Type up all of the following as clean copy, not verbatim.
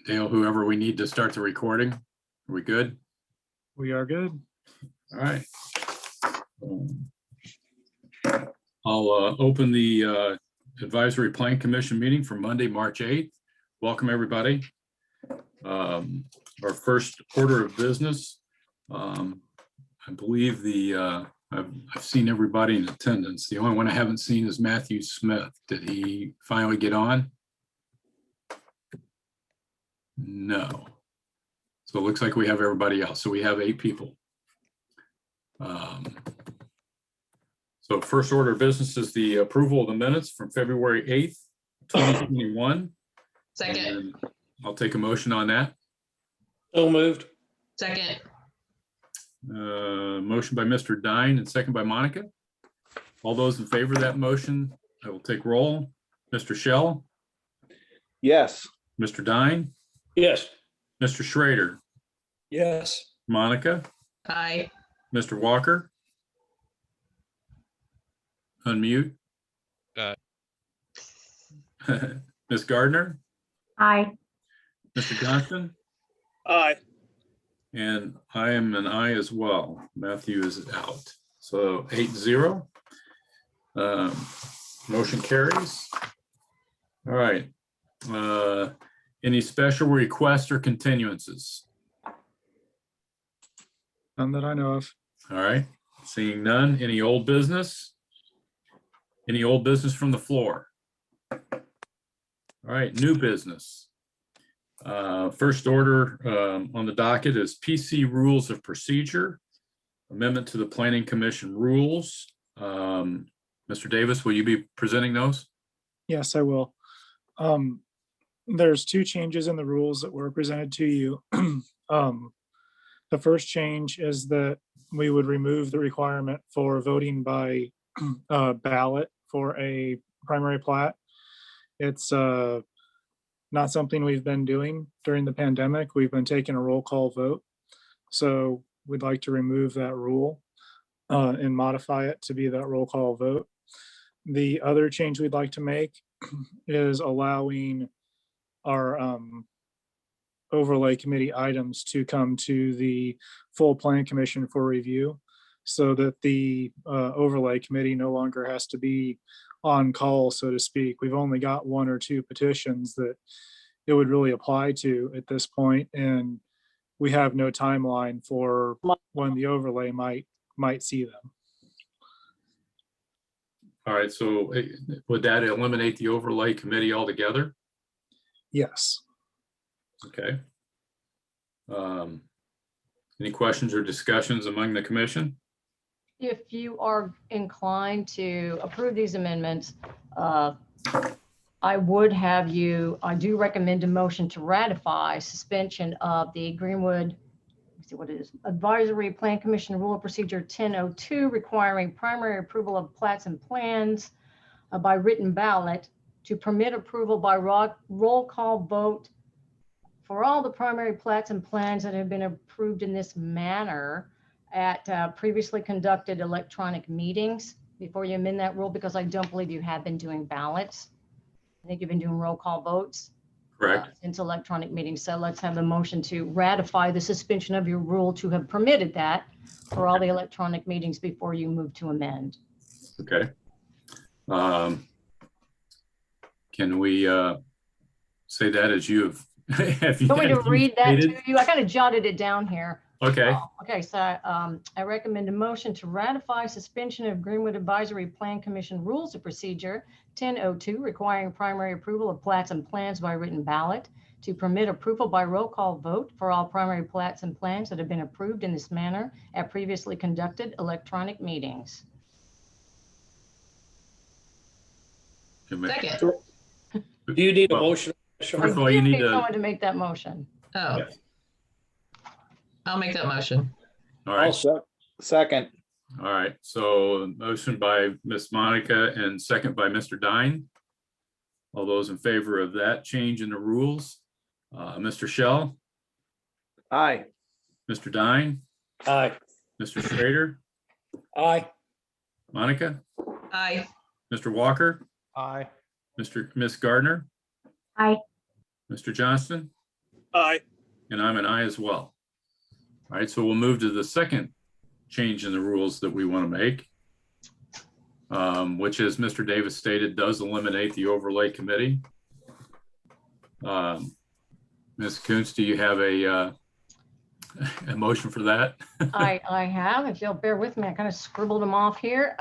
Dale, whoever we need to start the recording. Are we good? We are good. All right. I'll open the Advisory Plan Commission meeting for Monday, March 8th. Welcome, everybody. Our first order of business, I believe I've seen everybody in attendance. The only one I haven't seen is Matthew Smith. Did he finally get on? No. So it looks like we have everybody else. So we have 8 people. So first order of business is the approval of the minutes from February 8th, 2021. Second. And I'll take a motion on that. So moved. Second. Motion by Mr. Dine and second by Monica. All those in favor of that motion, I will take roll. Mr. Shell, Yes. Mr. Dine, Yes. Mr. Schrader, Yes. Monica, Aye. Mr. Walker. Unmute. Ms. Gardner, Aye. Mr. Johnston, Aye. and I am an aye as well. Matthew is out. So 8-0. Motion carries. All right. Any special requests or continuances? None that I know of. All right. Seeing none. Any old business? Any old business from the floor? All right. New business. First order on the docket is PC Rules of Procedure, amendment to the Planning Commission rules. Mr. Davis, will you be presenting those? Yes, I will. There's 2 changes in the rules that were presented to you. The first change is that we would remove the requirement for voting by ballot for a primary plat. It's not something we've been doing during the pandemic. We've been taking a roll call vote. So we'd like to remove that rule and modify it to be that roll call vote. The other change we'd like to make is allowing our overlay committee items to come to the full plan commission for review, so that the overlay committee no longer has to be on call, so to speak. We've only got 1 or 2 petitions that it would really apply to at this point, and we have no timeline for when the overlay might see them. All right. So would that eliminate the overlay committee altogether? Yes. Okay. Any questions or discussions among the commission? If you are inclined to approve these amendments, I do recommend a motion to ratify suspension of the Greenwood, let's see what it is, Advisory Plan Commission Rule of Procedure 1002, requiring primary approval of plats and plans by written ballot to permit approval by roll call vote for all the primary plats and plans that have been approved in this manner at previously conducted electronic meetings. Before you amend that rule, because I don't believe you have been doing ballots. I think you've been doing roll call votes. Correct. Since electronic meetings. So let's have the motion to ratify the suspension of your rule to have permitted that for all the electronic meetings before you move to amend. Okay. Can we say that as you have? Have you Want me to read that to stated? you? I kind of jotted it down here. Okay. Okay, so I recommend a motion to ratify suspension of Greenwood Advisory Plan Commission Rules of Procedure 1002, requiring primary approval of plats and plans by written ballot to permit approval by roll call vote for all primary plats and plans that have been approved in this manner at previously conducted electronic meetings. Second. Do you need a Well, motion? First of all, you I need need to. someone to make that motion. Oh, Yes. I'll make that motion. All right. Second. All right. So motion by Miss Monica and second by Mr. Dine. All those in favor of that change in the rules? Mr. Shell, Aye. Mr. Dine, Aye. Mr. Schrader, Aye. Monica, Aye. Mr. Walker, Aye. Miss Gardner, Aye. Mr. Johnston, Aye. And I'm an aye as well. All right, so we'll move to the second change in the rules that we want to make, which, as Mr. Davis stated, does eliminate the overlay committee. Ms. Kuntz, do you have a motion for that? I have, if you'll bear with me, I kind of scribbled them off here.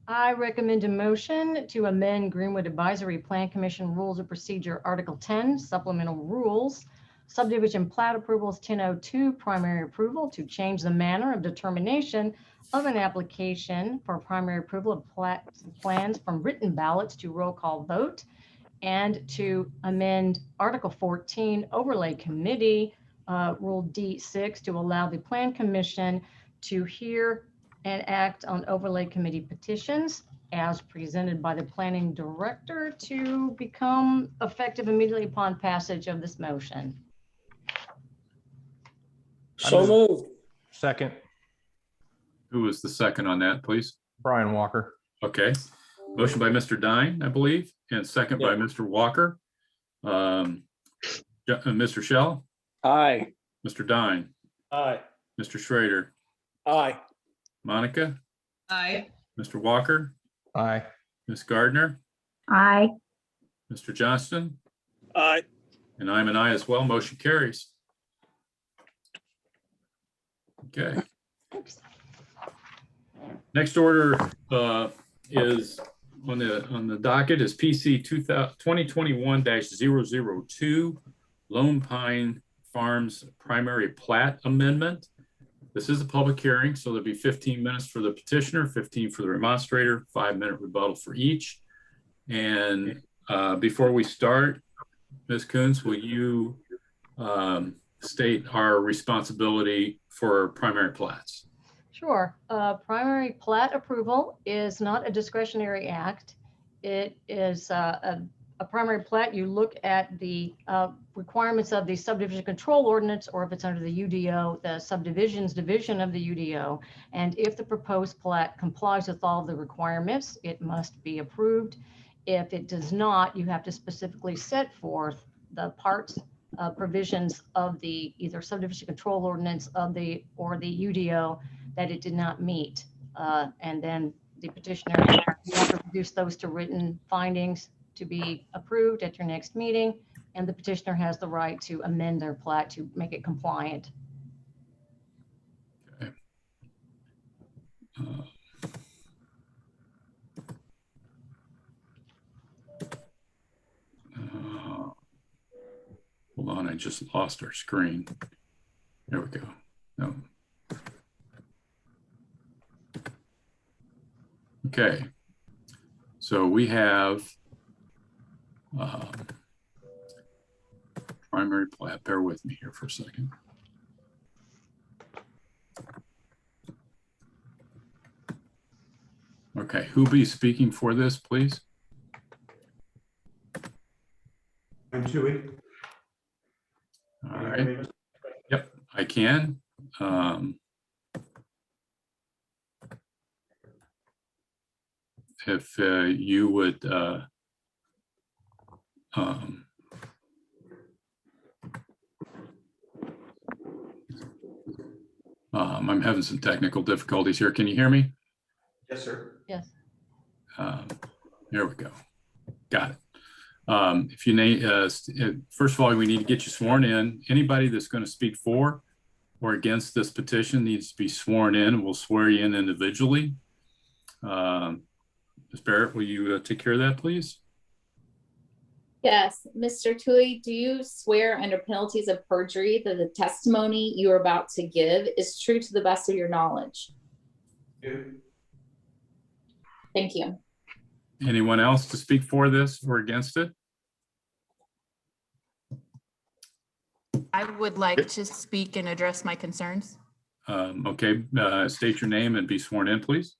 I recommend a motion to amend Greenwood Advisory Plan Commission Rules of Procedure, Article 10, Supplemental Rules, Subdivision Plat Approvals 1002, Primary Approval, to change the manner of determination of an application for primary approval of plat plans from written ballots to roll call vote, and to amend Article 14, Overlay Committee, Rule D6, to allow the Plan Commission to hear and act on overlay committee petitions as presented by the planning director to become effective immediately upon passage of this motion. So moved. Second, Who was the second on that, please? Brian Walker. Okay. Motion by Mr. Dine, I believe, and second by Mr. Walker. Mr. Shell, Aye. Mr. Dine, Aye. Mr. Schrader, Aye. Monica, Aye. Mr. Walker, Aye. Ms. Gardner, Aye. Mr. Johnston, Aye. and I'm an aye as well. Motion carries. Okay. Oops. Next order is on the docket is PC 2021-002 Lone Pine Farms Primary Plat Amendment. This is a public hearing, so there'll be 15 minutes for the petitioner, 15 for the remonstrator, 5-minute rebuttal for each. And before we start, Ms. Kuntz, will you state our responsibility for primary plats? Sure. Primary plat approval is not a discretionary act. It is a primary plat. You look at the requirements of the subdivision control ordinance, or if it's under the UDO, the subdivisions division of the UDO. And if the proposed plat complies with all the requirements, it must be approved. If it does not, you have to specifically set forth the parts provisions of the either subdivision control ordinance of the or the UDO that it did not meet. And then the petitioner will have to produce those to written findings to be approved at your next meeting. And the petitioner has the right to amend their plat to make it compliant. Okay. Hold on, I just lost our screen. There we go. No. Okay. So we have primary plat. Bear with me here for a second. Okay, who'll be speaking for this, please? I'm Tui. All right. Yep, I can. If you would I'm having some technical difficulties here. Can you hear me? Yes, sir. Yes. There we go. Got it. If you name, first of all, we need to get you sworn in. Anybody that's going to speak for or against this petition needs to be sworn in, and we'll swear you in individually. Ms. Barrett, will you take care of that, please? Yes, Mr. Tui, do you swear under penalties of perjury that the testimony you are about to give is true to the best of your knowledge? You? Thank you. Anyone else to speak for this or against it? I would like to speak and address my concerns. Okay, state your name and be sworn in, please.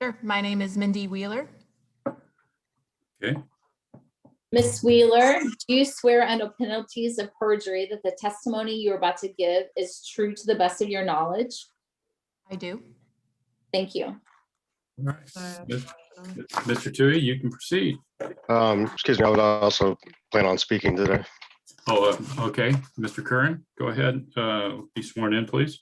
Sure. My name is Mindy Wheeler. Okay. Ms. Wheeler, do you swear under penalties of perjury that the testimony you are about to give is true to the best of your knowledge? I do. Thank you. All right. Mr. Tui, you can proceed. Excuse me, I would also plan on speaking today. Oh, okay, Mr. Curran, go ahead, be sworn in, please.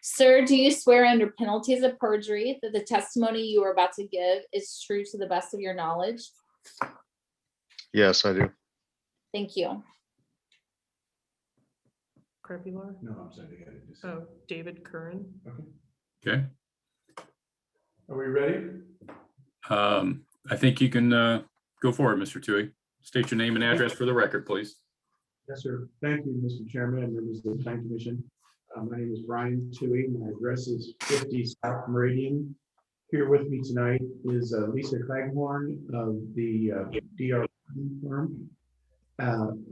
Sir, do you swear under penalties of perjury that the testimony you are about to give is true to the best of your knowledge? Yes, I do. Thank you. Crepelar? No, I'm sorry. I gotta just- Oh, David Curran? Okay, Are we ready? I think you can go for it, Mr. Tui. State your name and address for the record, please. Yes, sir. Thank you, Mr. Chairman and members of the Planning Commission. My name is Brian Tui. My address is 50 South Meridian. Here with me tonight is Lisa Claghorn of the DR firm.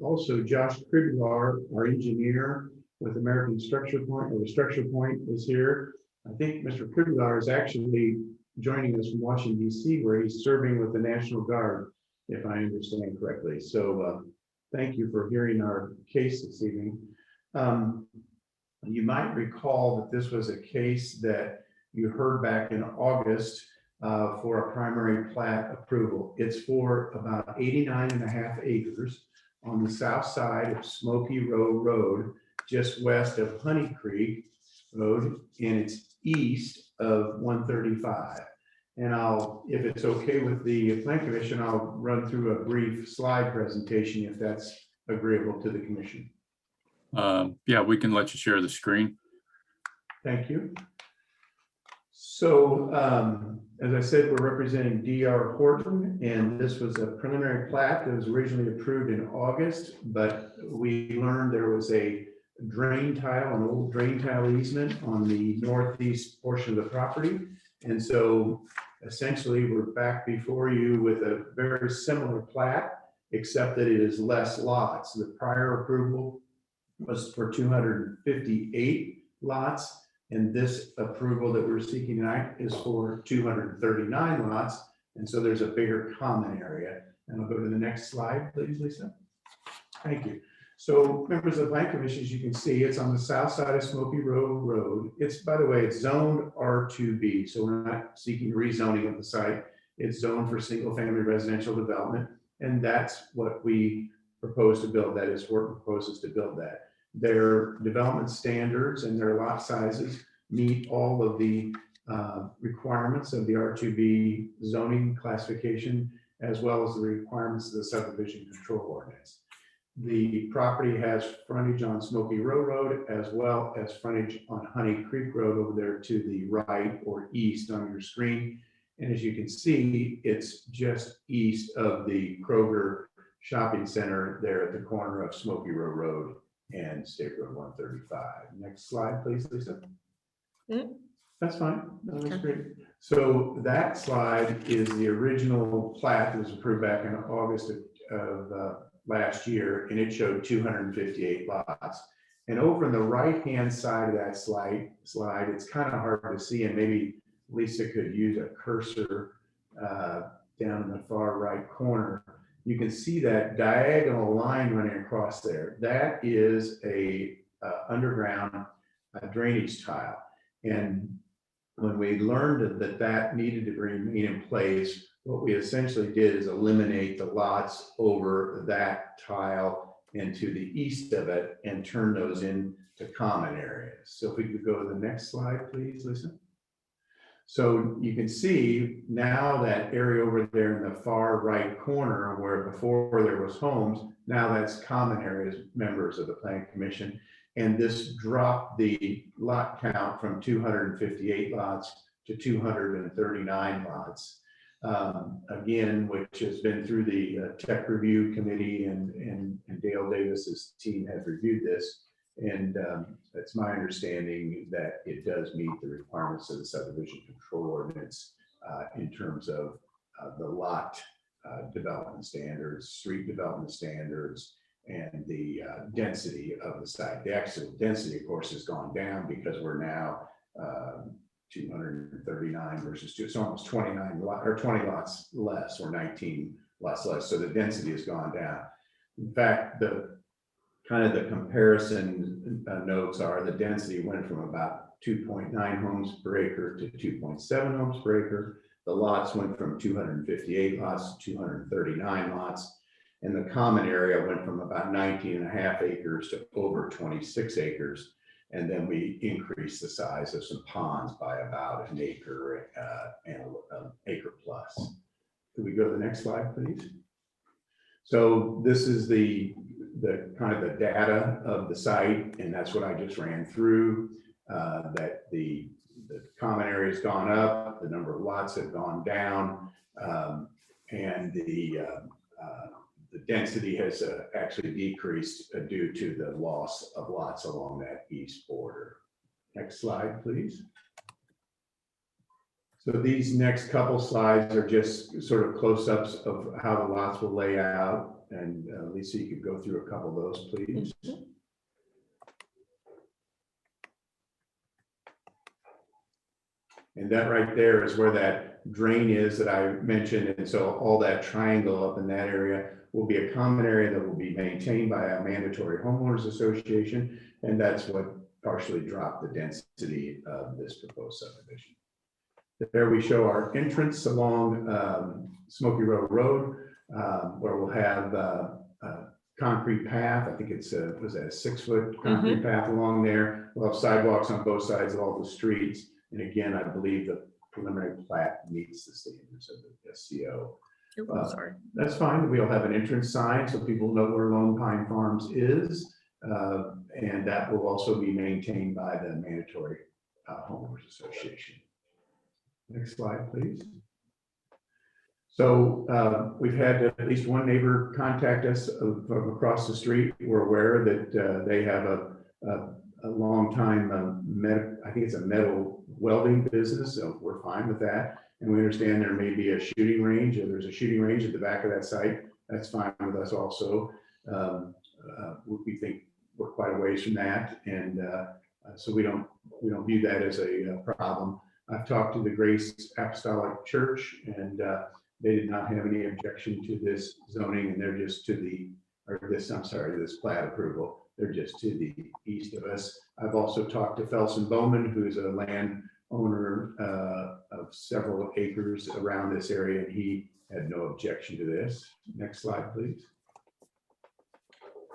Also, Josh Kriblar, our engineer with American Structure Point, or Structure Point, is here. I think Mr. Kriblar is actually joining us from Washington, D.C., where he's serving with the National Guard, if I understand correctly. So thank you for hearing our case this evening. You might recall that this was a case that you heard back in August for a primary plat approval. It's for about 89.5 acres on the south side of Smoky Row Road, just west of Honey Creek Road, and it's east of 135. And if it's okay with the Plan Commission, I'll run through a brief slide presentation if that's agreeable to the commission. Yeah, we can let you share the screen. Thank you. So, as I said, we're representing DR Horton, and this was a preliminary plat that was originally approved in August, but we learned there was a drain tile, an old drain tile easement on the northeast portion of the property. And so essentially we're back before you with a very similar plat, except that it is less lots. The prior approval was for 258 lots. And this approval that we're seeking tonight is for 239 lots. And so there's a bigger common area. And I'll go to the next slide, please, Lisa. Thank you. So members of the Plan Commission, as you can see, it's on the south side of Smoky Row Road. It's, by the way, it's zoned R2B. So we're not seeking rezoning of the site. It's zoned for single family residential development. And that's what we propose to build. That is, Horton proposes to build that. Their development standards and their lot sizes meet all of the requirements of the R2B zoning classification, as well as the requirements of the subdivision control ordinance. The property has frontage on Smoky Row Road, as well as frontage on Honey Creek Road over there to the right or east on your screen. And as you can see, it's just east of the Kroger Shopping Center there at the corner of Smoky Row Road and State Road 135. Next slide, please, Lisa. That's fine. No, that's great. So that slide is the original plat that was approved back in August of last year, and it showed 258 lots. And over on the right-hand side of that slide, it's kind of hard to see, and maybe Lisa could use a cursor down in the far right corner. You can see that diagonal line running across there. That is a underground drainage tile. And when we learned that needed to remain in place, what we essentially did is eliminate the lots over that tile and to the east of it and turn those into common areas. So if we could go to the next slide, please, Lisa. So you can see now that area over there in the far right corner where before there was homes, now that's common areas, members of the Planning Commission. And this dropped the lot count from 258 lots to 239 lots. Again, which has been through the tech review committee, and Dale Davis's team has reviewed this. And it's my understanding that it does meet the requirements of the subdivision control ordinance in terms of the lot development standards, street development standards, and the density of the site. The actual density, of course, has gone down because we're now 239 versus 2. It's almost 29 or 20 lots less, or 19 lots less. So the density has gone down. In fact, the comparison notes are the density went from about 2.9 homes per acre to 2.7 homes per acre. The lots went from 258 lots to 239 lots. And the common area went from about 19.5 acres to over 26 acres. And then we increased the size of some ponds by about an acre and an acre plus. Could we go to the next slide, please? So this is the kind of the data of the site, and that's what I just ran through, that the common area has gone up, the number of lots have gone down, and the density has actually decreased due to the loss of lots along that east border. Next slide, please. So these next couple slides are just sort of close-ups of how the lots will lay out. And Lisa, you could go through a couple of those, please. And that right there is where that drain is that I mentioned. And so all that triangle up in that area will be a common area that will be maintained by a mandatory homeowners association. And that's what partially dropped the density of this proposed subdivision. There we show our entrance along Smoky Row Road, where we'll have a concrete path. I think it's was that a 6-foot concrete path along there. We'll have sidewalks on both sides of all the streets. And again, I believe the preliminary plat meets the standards of the SCO. Sorry. That's fine. We'll have an entrance sign so people know where Lone Pine Farms is. And that will also be maintained by the mandatory homeowners association. Next slide, please. So we've had at least one neighbor contact us from across the street. We're aware that they have a long time, I think it's a metal welding business, so we're fine with that. And we understand there may be a shooting range, or there's a shooting range at the back of that site. That's fine with us also. We think we're quite a ways from that, and so we don't view that as a problem. I've talked to the Grace Apostolic Church, and they did not have any objection to this zoning, and they're just to the, this plat approval. They're just to the east of us. I've also talked to Felsen Bowman, who's a landowner of several acres around this area, and he had no objection to this. Next slide, please.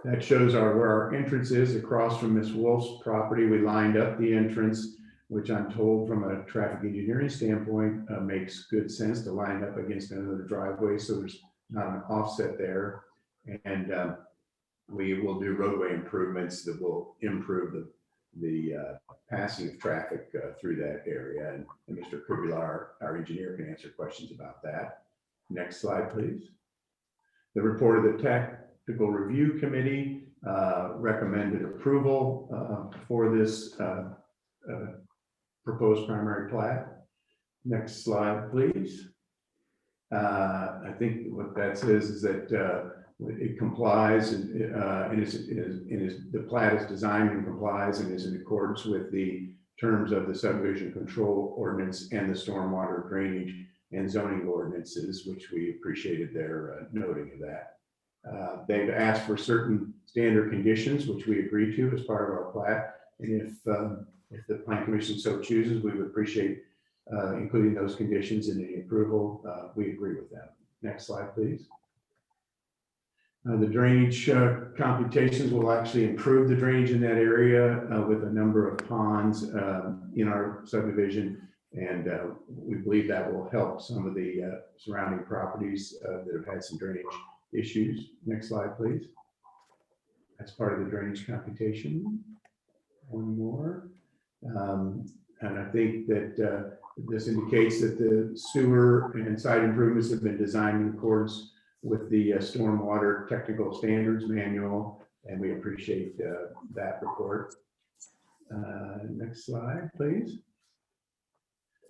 That shows where our entrance is across from Miss Wolf's property. We lined up the entrance, which I'm told from a traffic engineering standpoint makes good sense to line up against another driveway, so there's not an offset there. And we will do roadway improvements that will improve the passing of traffic through that area. And Mr. Kubilar, our engineer, can answer questions about that. Next slide, please. The report of the Technical Review Committee recommended approval for this proposed primary plat. Next slide, please. I think what that says is that it complies and the plat is designed and complies and is in accordance with the terms of the subdivision control ordinance and the stormwater drainage and zoning ordinances, which we appreciated their noting of that. They've asked for certain standard conditions, which we agreed to as part of our plat. And if the Plan Commission so chooses, we would appreciate including those conditions in the approval. We agree with them. Next slide, please. The drainage computations will actually improve the drainage in that area with a number of ponds in our subdivision. And we believe that will help some of the surrounding properties that have had some drainage issues. Next slide, please. That's part of the drainage computation. One more. And I think that this indicates that the sewer and site improvements have been designed in accordance with the Stormwater Technical Standards Manual, and we appreciate that report. Next slide, please.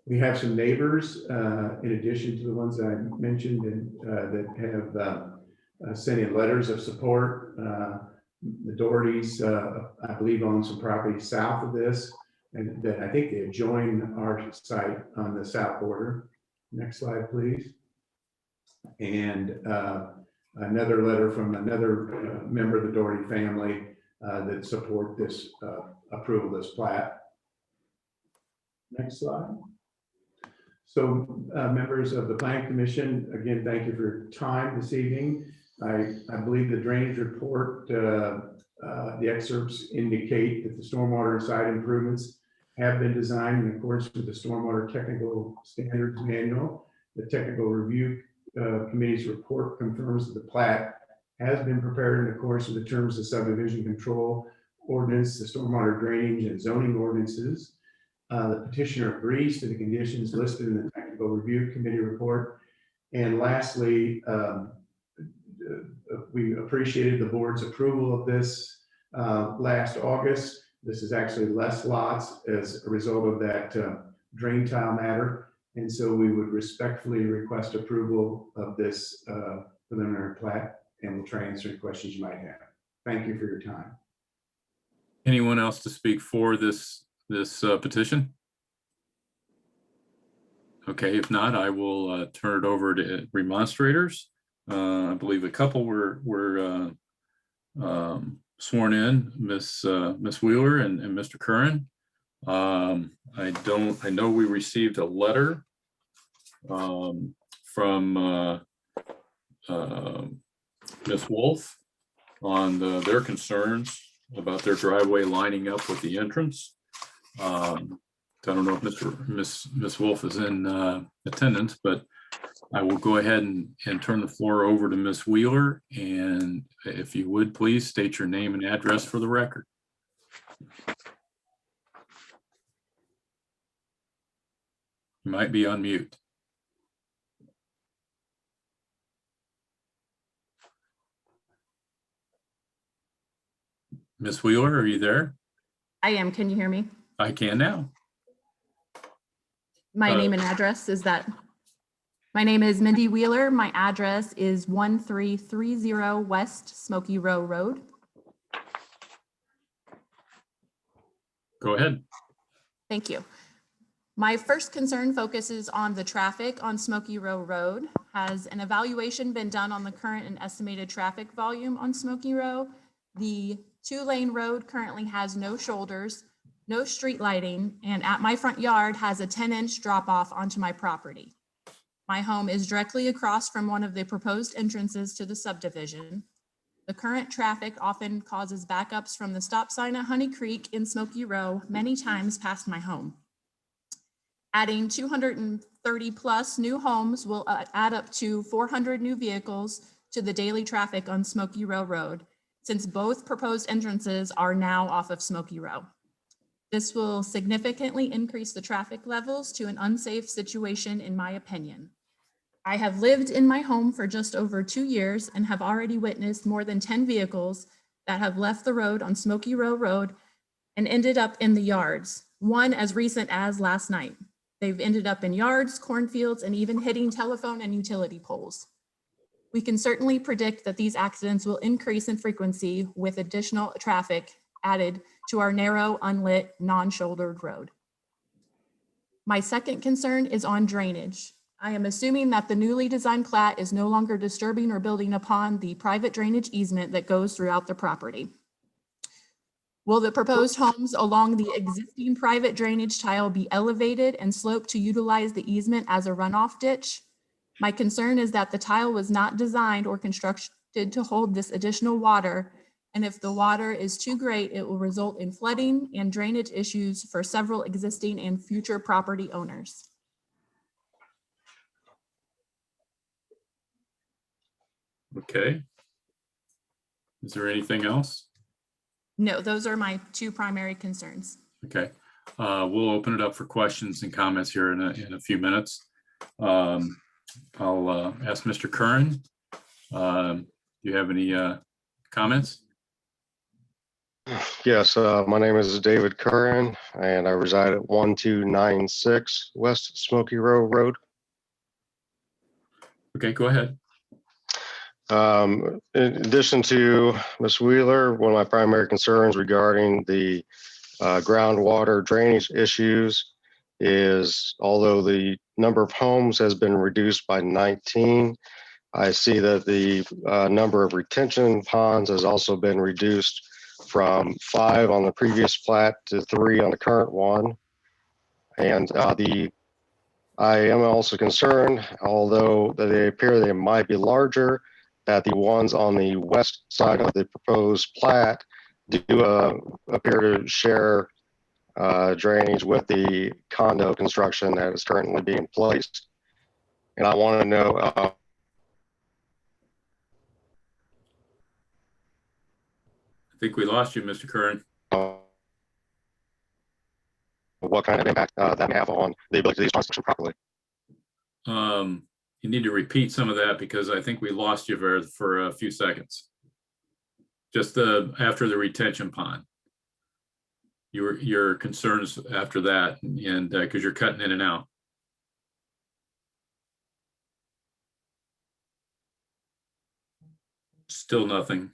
We have some neighbors, in addition to the ones that I mentioned, and that have sent in letters of support. The Dohertys, I believe, own some property south of this, and that I think they join our site on the south border. Next slide, please. And another letter from another member of the Doherty family that support this approval of this plat. Next slide. So members of the Planning Commission, again, thank you for your time this evening. I believe the drainage report, the excerpts indicate that the stormwater side improvements have been designed in accordance with the Stormwater Technical Standards Manual. The Technical Review Committee's report confirms that the plat has been prepared in accordance with the terms of subdivision control ordinance, the stormwater drainage and zoning ordinances. The petitioner agrees to the conditions listed in the Technical Review Committee report. And lastly, we appreciated the board's approval of this last August. This is actually less lots as a result of that drain tile matter. And so we would respectfully request approval of this preliminary plat, and we'll try to answer any questions you might have. Thank you for your time. Anyone else to speak for this petition? Okay, if not, I will turn it over to remonstrators. I believe a couple were sworn in, Miss Wheeler and Mr. Curran. I know we received a letter from Miss Wolf on their concerns about their driveway lining up with the entrance. I don't know if Miss Wolf is in attendance, but I will go ahead and turn the floor over to Miss Wheeler. And if you would, please state your name and address for the record. You might be on mute. Miss Wheeler, are you there? I am. Can you hear me? I can now. My name and address is that. My name is Mindy Wheeler. My address is 1330 West Smoky Row Road. Go ahead. Thank you. My first concern focuses on the traffic on Smoky Row Road. Has an evaluation been done on the current and estimated traffic volume on Smoky Row? The 2-lane road currently has no shoulders, no street lighting, and at my front yard has a 10-inch drop off onto my property. My home is directly across from one of the proposed entrances to the subdivision. The current traffic often causes backups from the stop sign at Honey Creek in Smoky Row many times past my home. Adding 230 plus new homes will add up to 400 new vehicles to the daily traffic on Smoky Row Road, since both proposed entrances are now off of Smoky Row. This will significantly increase the traffic levels to an unsafe situation, in my opinion. I have lived in my home for just over 2 years and have already witnessed more than 10 vehicles that have left the road on Smoky Row Road and ended up in the yards, one as recent as last night. They've ended up in yards, cornfields, and even hitting telephone and utility poles. We can certainly predict that these accidents will increase in frequency with additional traffic added to our narrow, unlit, non-shouldered road. My second concern is on drainage. I am assuming that the newly designed plat is no longer disturbing or building upon the private drainage easement that goes throughout the property. Will the proposed homes along the existing private drainage tile be elevated and sloped to utilize the easement as a runoff ditch? My concern is that the tile was not designed or constructed to hold this additional water, and if the water is too great, it will result in flooding and drainage issues for several existing and future property owners. Okay. Is there anything else? No, those are my two primary concerns. Okay. We'll open it up for questions and comments here in a few minutes. I'll ask Mr. Curran. Do you have any comments? Yes, my name is David Curran, and I reside at 1296 West Smoky Row Road. Okay, go ahead. In addition to Ms. Wheeler, one of my primary concerns regarding the groundwater drainage issues is, although the number of homes has been reduced by 19, I see that the number of retention ponds has also been reduced from 5 on the previous plat to 3 on the current one. And I am also concerned, although they appear they might be larger, that the ones on the west side of the proposed plat do appear to share drainage with the condo construction that is currently being placed. And I want to know I think we lost you, Mr. Curran. what kind of impact that may have on the ability to do this construction properly. You need to repeat some of that because I think we lost you for a few seconds. Just after the retention pond. Your concerns after that, and because you're cutting in and out. Still nothing.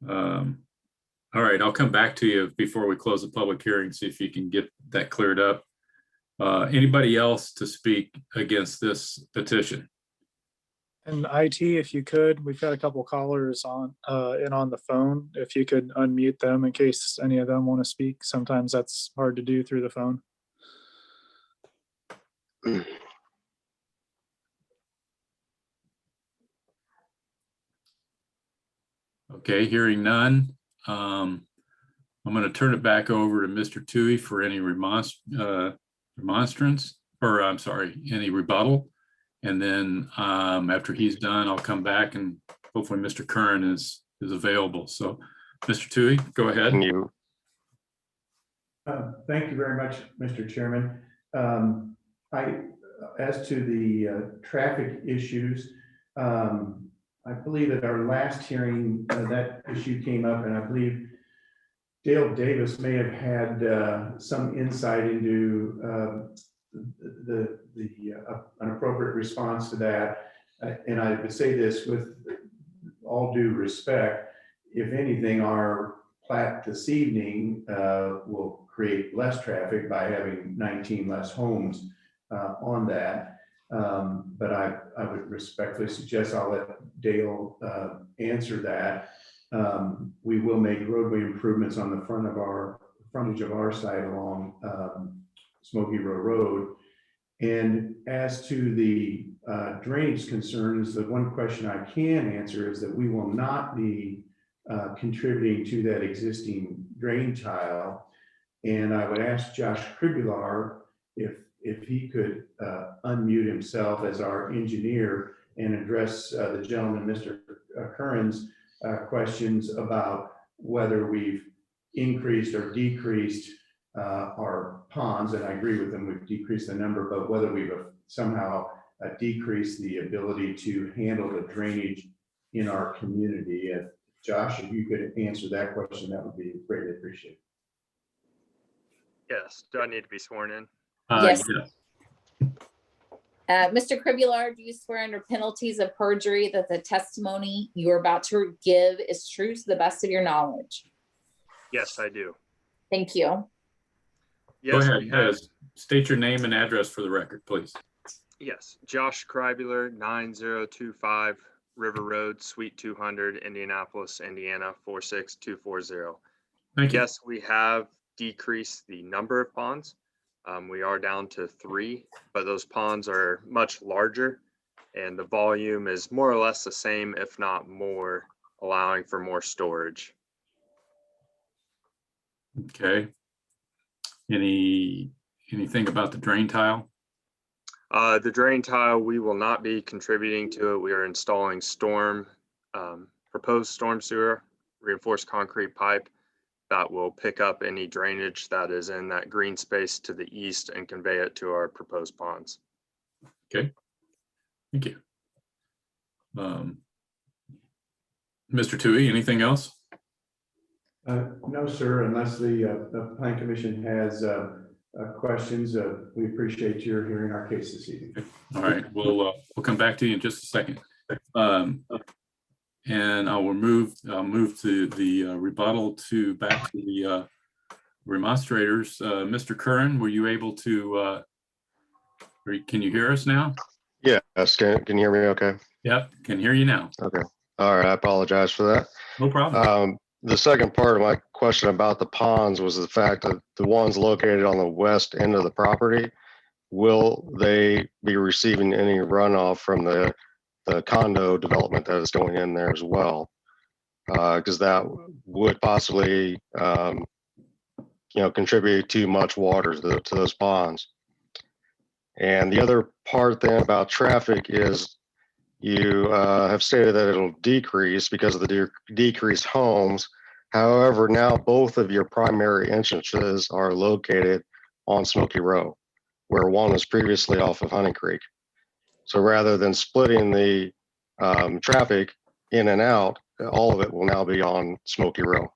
All right, I'll come back to you before we close the public hearing, see if you can get that cleared up. Anybody else to speak against this petition? And IT, if you could, we've got a couple callers on the phone. If you could unmute them in case any of them want to speak. Sometimes that's hard to do through the phone. Okay, hearing none. I'm going to turn it back over to Mr. Toohey for any remonstrance, or I'm sorry, any rebuttal. And then after he's done, I'll come back and hopefully Mr. Curran is available. So Mr. Toohey, go ahead. Can you? Thank you very much, Mr. Chairman. As to the traffic issues, I believe at our last hearing, that issue came up, and I believe Dale Davis may have had some insight into an appropriate response to that. And I would say this with all due respect, if anything, our plat this evening will create less traffic by having 19 less homes on that. But I would respectfully suggest I'll let Dale answer that. We will make roadway improvements on the frontage of our site along Smoky Row Road. And as to the drainage concerns, the one question I can answer is that we will not be contributing to that existing drain tile. And I would ask Josh Kribular if he could unmute himself as our engineer and address the gentleman, Mr. Curran's questions about whether we've increased or decreased our ponds. And I agree with them, we've decreased the number, but whether we've somehow decreased the ability to handle the drainage in our community. If Josh, if you could answer that question, that would be greatly appreciated. Yes. Do I need to be sworn in? Yes. Yeah. Mr. Kribular, do you swear under penalties of perjury that the testimony you're about to give is true to the best of your knowledge? Yes, I do. Thank you. Go Yes, ahead. State your name and address for the record, please. Yes, Josh Kribular, 9025 River Road, Suite 200, Indianapolis, Indiana, 46240. Thank you. Yes, we have decreased the number of ponds. We are down to 3, but those ponds are much larger and the volume is more or less the same, if not more, allowing for more storage. Okay. Anything about the drain tile? The drain tile, we will not be contributing to it. We are installing proposed storm sewer, reinforced concrete pipe that will pick up any drainage that is in that green space to the east and convey it to our proposed ponds. Okay. Thank you. Mr. Toohey, anything else? No, sir, unless the Plan Commission has questions. We appreciate your hearing our case this evening. All right, we'll come back to you in just a second. And I'll move to the rebuttal back to the remonstrators. Mr. Curran, were you able to, can you hear us now? Yes, can you hear me okay? Yep, can hear you now. Okay. All right, I apologize for that. No problem. The second part of my question about the ponds was the fact that the ones located on the west end of the property will they be receiving any runoff from the condo development that is going in there as well? Because that would possibly, contribute too much water to those ponds. And the other part then about traffic is you have stated that it'll decrease because of the decreased homes. However, now both of your primary entrances are located on Smoky Row, where one was previously off of Honey Creek. So rather than splitting the traffic in and out, all of it will now be on Smoky Row.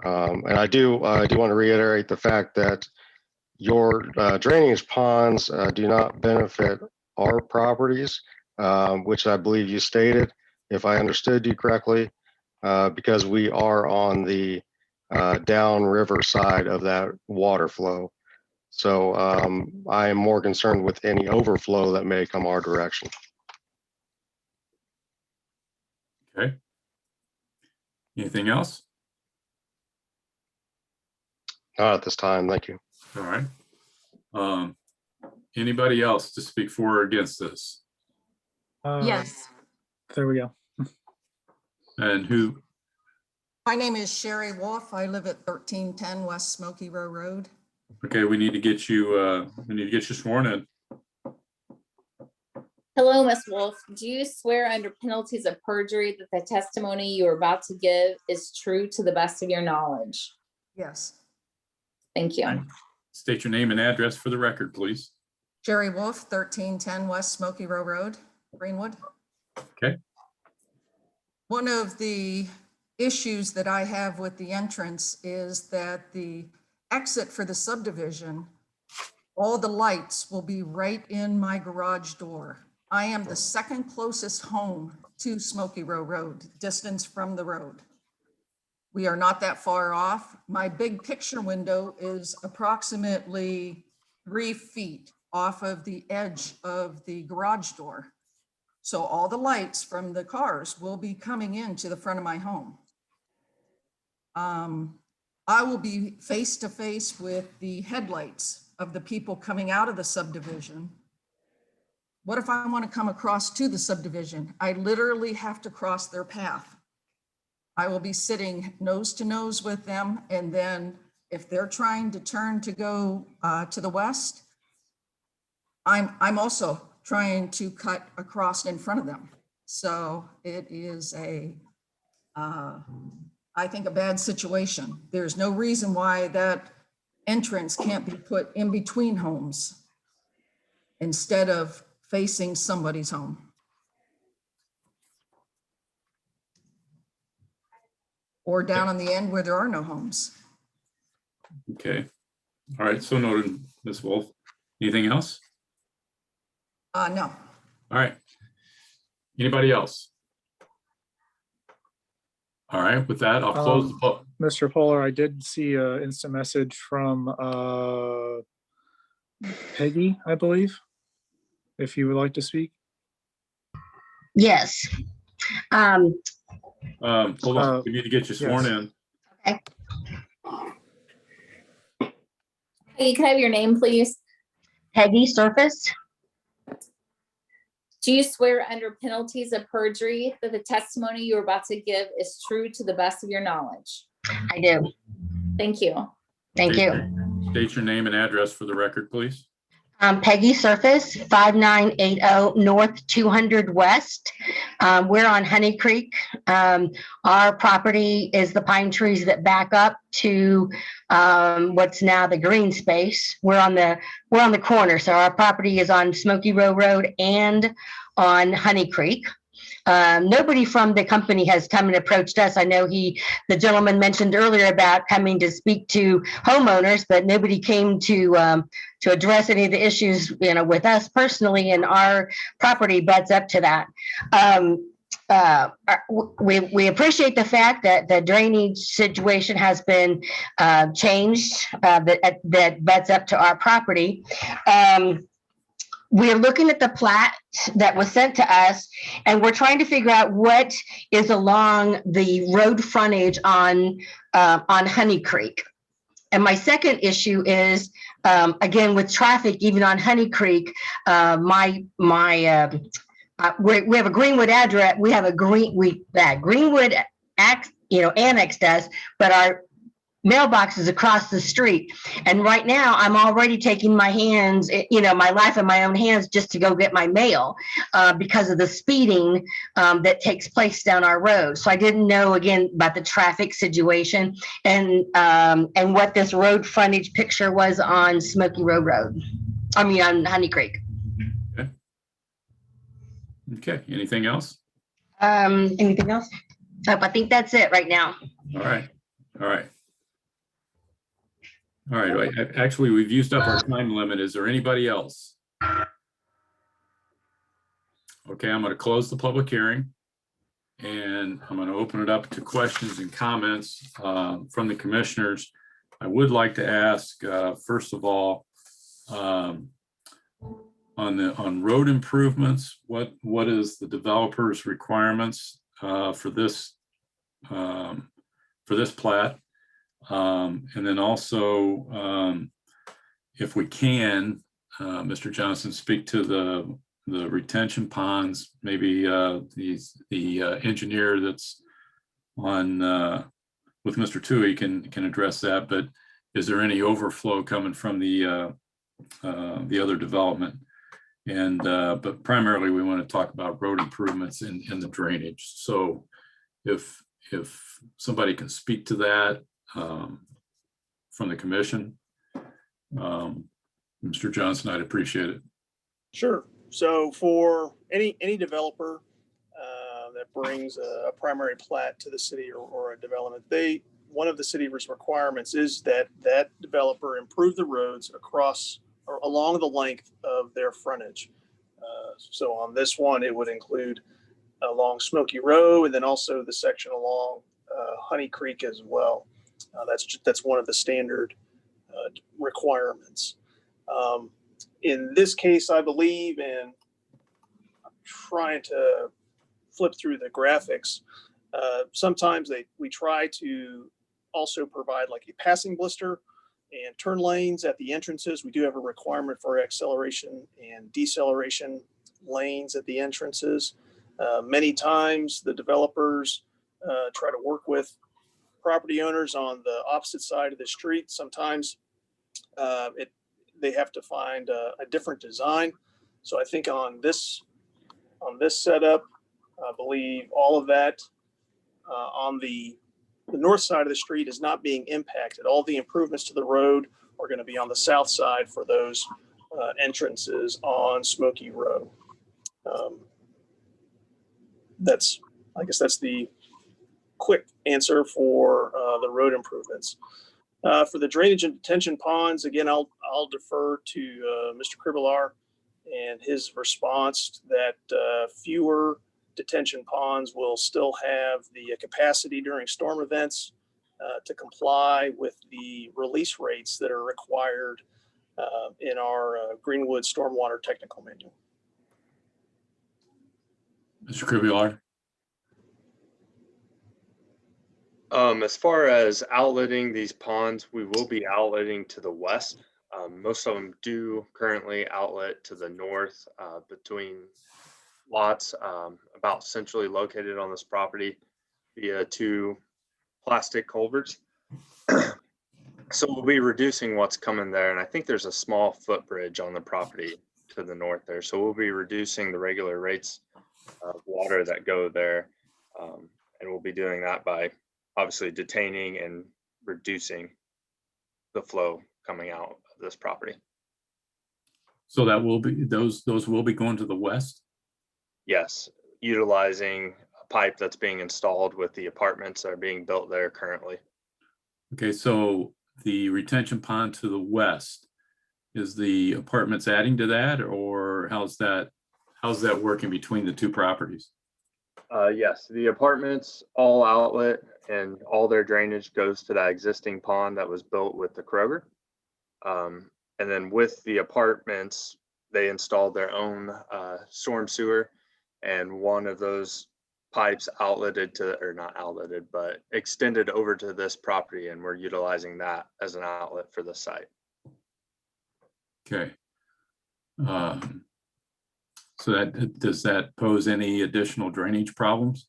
And I do want to reiterate the fact that your drainage ponds do not benefit our properties, which I believe you stated, if I understood you correctly, because we are on the downriver side of that water flow. So I am more concerned with any overflow that may come our direction. Okay. Anything else? Not at this time, thank you. All right. Anybody else to speak for or against this? Yes. There we go. And who? My name is Sherry Wolf. I live at 1310 West Smoky Row Road. Okay, we need to get you sworn in. Hello, Ms. Wolf. Do you swear under penalties of perjury that the testimony you are about to give is true to the best of your knowledge? Yes. Thank you. State your name and address for the record, please. Sherry Wolf, 1310 West Smoky Row Road, Greenwood. Okay. One of the issues that I have with the entrance is that the exit for the subdivision, all the lights will be right in my garage door. I am the second closest home to Smoky Row Road, distance from the road. We are not that far off. My big picture window is approximately 3 feet off of the edge of the garage door. So all the lights from the cars will be coming into the front of my home. I will be face to face with the headlights of the people coming out of the subdivision. What if I want to come across to the subdivision? I literally have to cross their path. I will be sitting nose to nose with them. And then if they're trying to turn to go to the west, I'm also trying to cut across in front of them. So it is I think a bad situation. There's no reason why that entrance can't be put in between homes instead of facing somebody's home. Or down on the end where there are no homes. Okay. All right, so noted, Ms. Wolf. Anything else? No. All right. Anybody else? All right, with that, I'll close the vote. Mr. Polar, I did see an instant message from Peggy, I believe, if you would like to speak. Yes. Hold on, we need to get you sworn yes. in. Okay. Hey, can I have your name, please? Peggy Surface. Do you swear under penalties of perjury that the testimony you are about to give is true to the best of your knowledge? I do. Thank you. Thank you. State your name and address for the record, please. Peggy Surface, 5980 North 200 West. We're on Honey Creek. Our property is the pine trees that back up to what's now the green space. We're on the corner, so our property is on Smoky Row Road and on Honey Creek. Nobody from the company has come and approached us. I know the gentleman mentioned earlier about coming to speak to homeowners, but nobody came to address any of the issues, with us personally, and our property butts up to that. We appreciate the fact that the drainage situation has been changed, that butts up to our property. We're looking at the plat that was sent to us, and we're trying to figure out what is along the road frontage on Honey Creek. And my second issue is, again, with traffic, even on Honey Creek, we have a Greenwood address. We have a Greenwood annexed us, but our mailbox is across the street. And right now I'm already taking my life in my own hands just to go get my mail because of the speeding that takes place down our road. So I didn't know, again, about the traffic situation and what this road frontage picture was on Smoky Row Road. On Honey Creek. Okay, anything else? Anything else? I think that's it right now. All right. Actually, we've used up our time limit. Is there anybody else? Okay, I'm going to close the public hearing and I'm going to open it up to questions and comments from the commissioners. I would like to ask, first of all, on road improvements, what is the developer's requirements for this plat? And then also, if we can, Mr. Johnson, speak to the retention ponds, maybe the engineer that's on with Mr. Tui can address that, but is there any overflow coming from the other development? And but primarily we want to talk about road improvements and the drainage. So if somebody can speak to that from the commission, Mr. Johnson, I'd appreciate it. Sure. So for any developer that brings a primary plat to the city or a development, one of the city's requirements is that that developer improve the roads across or along the length of their frontage. So on this one, it would include along Smoky Row and then also the section along Honey Creek as well. That's one of the standard requirements. In this case, I believe, and I'm trying to flip through the graphics, sometimes we try to also provide like a passing blister and turn lanes at the entrances. We do have a requirement for acceleration and deceleration lanes at the entrances. Many times the developers try to work with property owners on the opposite side of the street. Sometimes they have to find a different design. So I think on this setup, I believe all of that on the north side of the street is not being impacted. All the improvements to the road are going to be on the south side for those entrances on Smoky Row. I guess that's the quick answer for the road improvements. For the drainage and detention ponds, again, I'll defer to Mr. Krivelar and his response that fewer detention ponds will still have the capacity during storm events to comply with the release rates that are required in our Greenwood Stormwater Technical Manual. Mr. Krivelar. As far as outletting these ponds, we will be outletting to the west. Most of them do currently outlet to the north between lots about centrally located on this property via 2 plastic culverts. So we'll be reducing what's coming there. And I think there's a small footbridge on the property to the north there. So we'll be reducing the regular rates of water that go there. And we'll be doing that by obviously detaining and reducing the flow coming out of this property. So that will be, those will be going to the west? Yes, utilizing a pipe that's being installed with the apartments that are being built there currently. Okay, so the retention pond to the west, is the apartments adding to that, or how's that working between the 2 properties? Yes, the apartments all outlet and all their drainage goes to that existing pond that was built with the Kroger. And then with the apartments, they installed their own storm sewer, and one of those pipes outletted to, or not outletted, but extended over to this property, and we're utilizing that as an outlet for the site. Okay. So does that pose any additional drainage problems?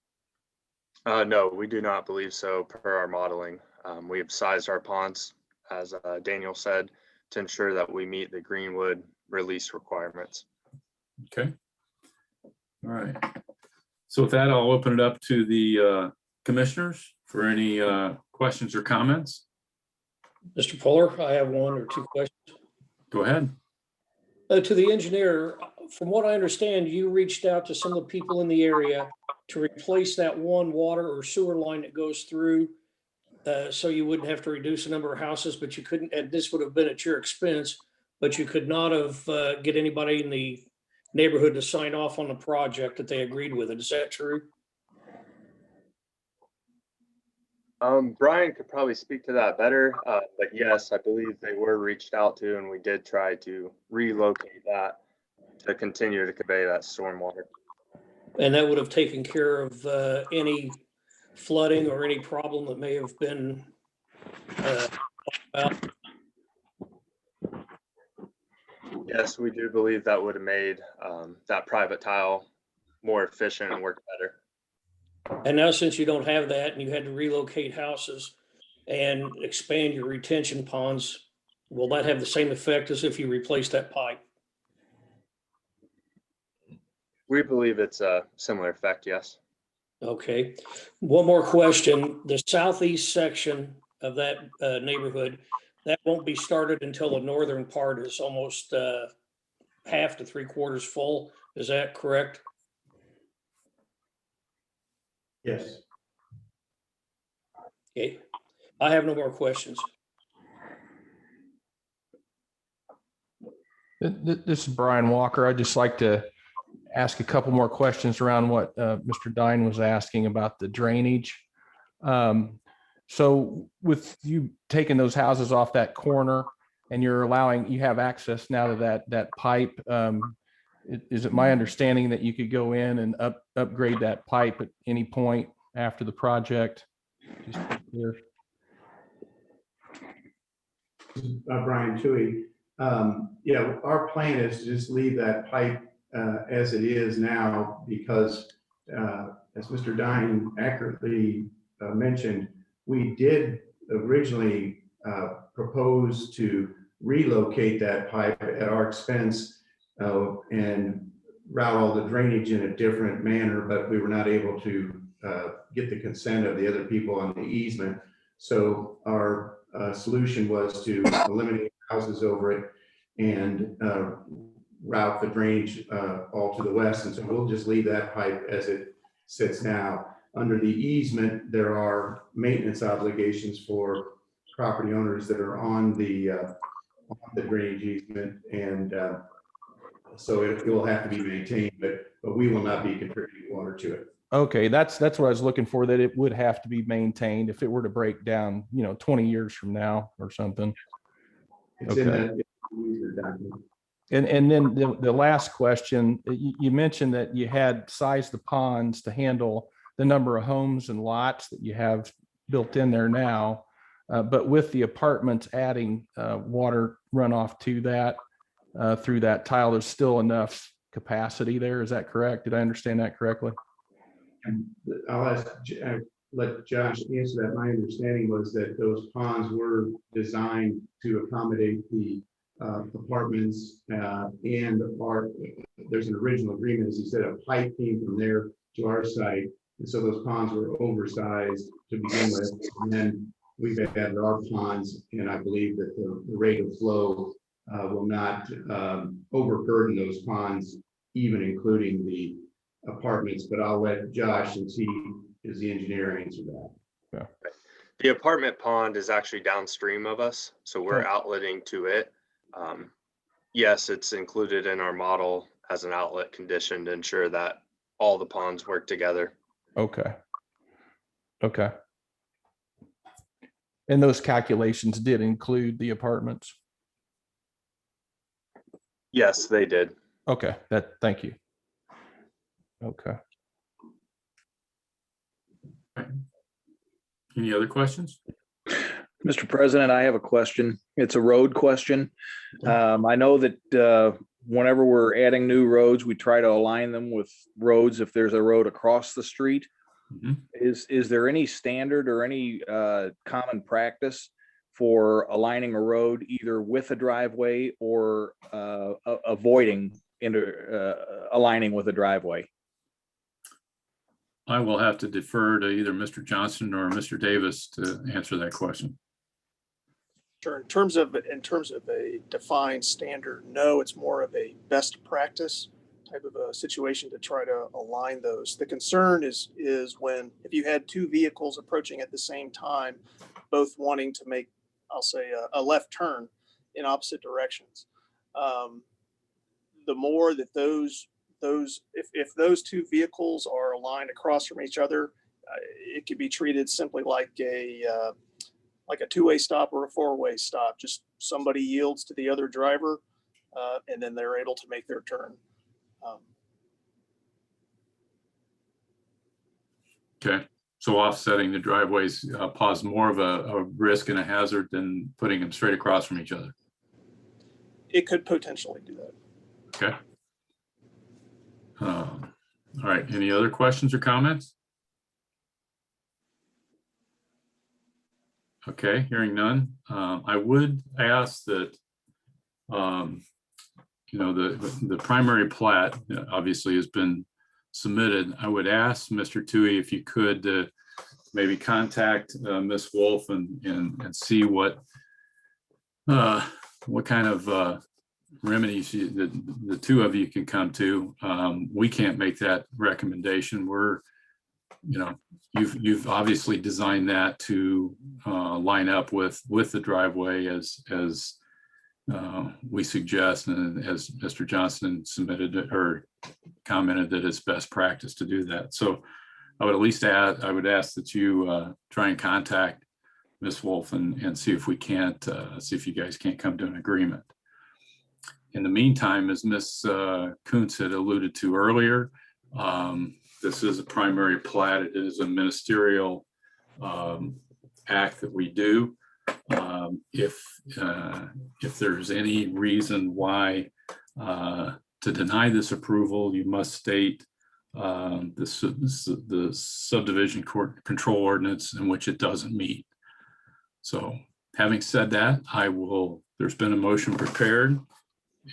No, we do not believe so per our modeling. We have sized our ponds, as Daniel said, to ensure that we meet the Greenwood release requirements. Okay. All right. So with that, I'll open it up to the commissioners for any questions or comments. Mr. Fuller, I have one or two questions. Go ahead. To the engineer, from what I understand, you reached out to some of the people in the area to replace that one water or sewer line that goes through, so you wouldn't have to reduce the number of houses, but you couldn't, and this would have been at your expense, but you could not have get anybody in the neighborhood to sign off on the project that they agreed with it. Is that true? Brian could probably speak to that better, but yes, I believe they were reached out to, and we did try to relocate that to continue to convey that stormwater. And that would have taken care of any flooding or any problem that may have been about. Yes, we do believe that would have made that private tile more efficient and work better. And now, since you don't have that and you had to relocate houses and expand your retention ponds, will that have the same effect as if you replaced that pipe? We believe it's a similar effect, yes. Okay. One more question. The southeast section of that neighborhood, that won't be started until the northern part is almost half to 3/4 full. Is that correct? Yes. Okay. I have no more questions. This is Brian Walker. I'd just like to ask a couple more questions around what Mr. Dine was asking about the drainage. So with you taking those houses off that corner and you're allowing, you have access now to that pipe, is it my understanding that you could go in and upgrade that pipe at any point after the project? Just to be clear. Brian Toohey. Yeah, our plan is to just leave that pipe as it is now because, as Mr. Dine accurately mentioned, we did originally propose to relocate that pipe at our expense and route all the drainage in a different manner, but we were not able to get the consent of the other people on the easement. So our solution was to eliminate houses over it and route the drainage all to the west. And so we'll just leave that pipe as it sits now. Under the easement, there are maintenance obligations for property owners that are on the drainage easement. And so it will have to be maintained, but we will not be contributing water to it. Okay, that's what I was looking for, that it would have to be maintained if it were to break down, 20 years from now or something. It's okay. in the user document. And then the last question, you mentioned that you had sized the ponds to handle the number of homes and lots that you have built in there now. But with the apartments adding water runoff to that through that tile, there's still enough capacity there. Is that correct? Did I understand that correctly? I'll let Josh answer that. My understanding was that those ponds were designed to accommodate the apartments and there's an original agreement, as he said, a pipe came from there to our site. And so those ponds were oversized to begin with. And then we've added our ponds, and I believe that the rate of flow will not overburden those ponds, even including the apartments. But I'll let Josh, since he is the engineer, answer that. Yeah. The apartment pond is actually downstream of us, so we're outletting to it. Yes, it's included in our model as an outlet condition to ensure that all the ponds work together. Okay. Okay. And those calculations did include the apartments? Yes, they did. Okay, thank you. Okay. Any other questions? Mr. President, I have a question. It's a road question. I know that whenever we're adding new roads, we try to align them with roads if there's a road across the street. Mhm. Is there any standard or any common practice for aligning a road either with a driveway or avoiding aligning with a driveway? I will have to defer to either Mr. Johnson or Mr. Davis to answer that question. Sure. In terms of a defined standard, no, it's more of a best practice type of a situation to try to align those. The concern is when if you had two vehicles approaching at the same time, both wanting to make, I'll say, a left turn in opposite directions. The more that if those two vehicles are aligned across from each other, it could be treated simply like a two-way stop or a four-way stop. Just somebody yields to the other driver, and then they're able to make their turn. Okay, so offsetting the driveways pose more of a risk and a hazard than putting them straight across from each other. It could potentially do that. Okay. All right, any other questions or comments? Okay, hearing none. I would ask that, the primary plat obviously has been submitted. I would ask Mr. Tui if you could maybe contact Ms. Wolf and see what kind of remedies the two of you can come to. We can't make that recommendation. You've obviously designed that to line up with the driveway as we suggest, and as Mr. Johnson submitted or commented that it's best practice to do that. So I would ask that you try and contact Ms. Wolf and see if you guys can't come to an agreement. In the meantime, as Ms. Kuntz had alluded to earlier, this is a primary plat. It is a ministerial act that we do. If there's any reason why to deny this approval, you must state the subdivision control ordinance in which it doesn't meet. So having said that, there's been a motion prepared,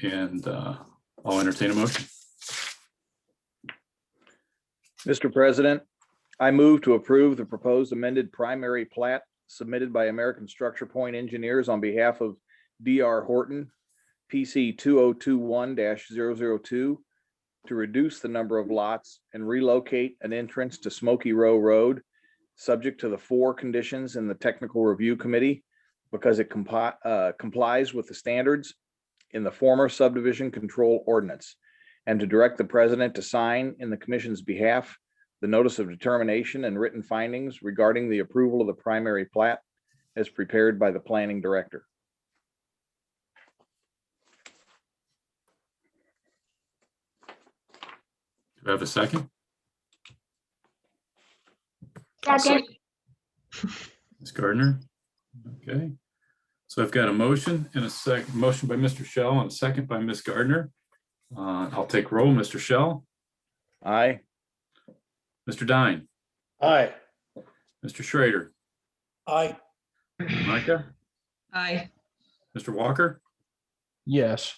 and I'll entertain a motion. Mr. President, I move to approve the proposed amended primary plat submitted by American Structure Point Engineers on behalf of D.R. Horton, PC 2021-002, to reduce the number of lots and relocate an entrance to Smoky Row Road, subject to the 4 conditions in the Technical Review Committee, because it complies with the standards in the former subdivision control ordinance, and to direct the president to sign in the commission's behalf the notice of determination and written findings regarding the approval of the primary plat as prepared by the planning director. Do I have a second? Second. Ms. Gardner? Okay. So I've got a motion and a second. Motion by Mr. Shell and a second by Ms. Gardner. I'll take roll. Mr. Shell? Aye. Mr. Dine? Aye. Mr. Schrader? Aye. Micah? Aye. Mr. Walker? Yes.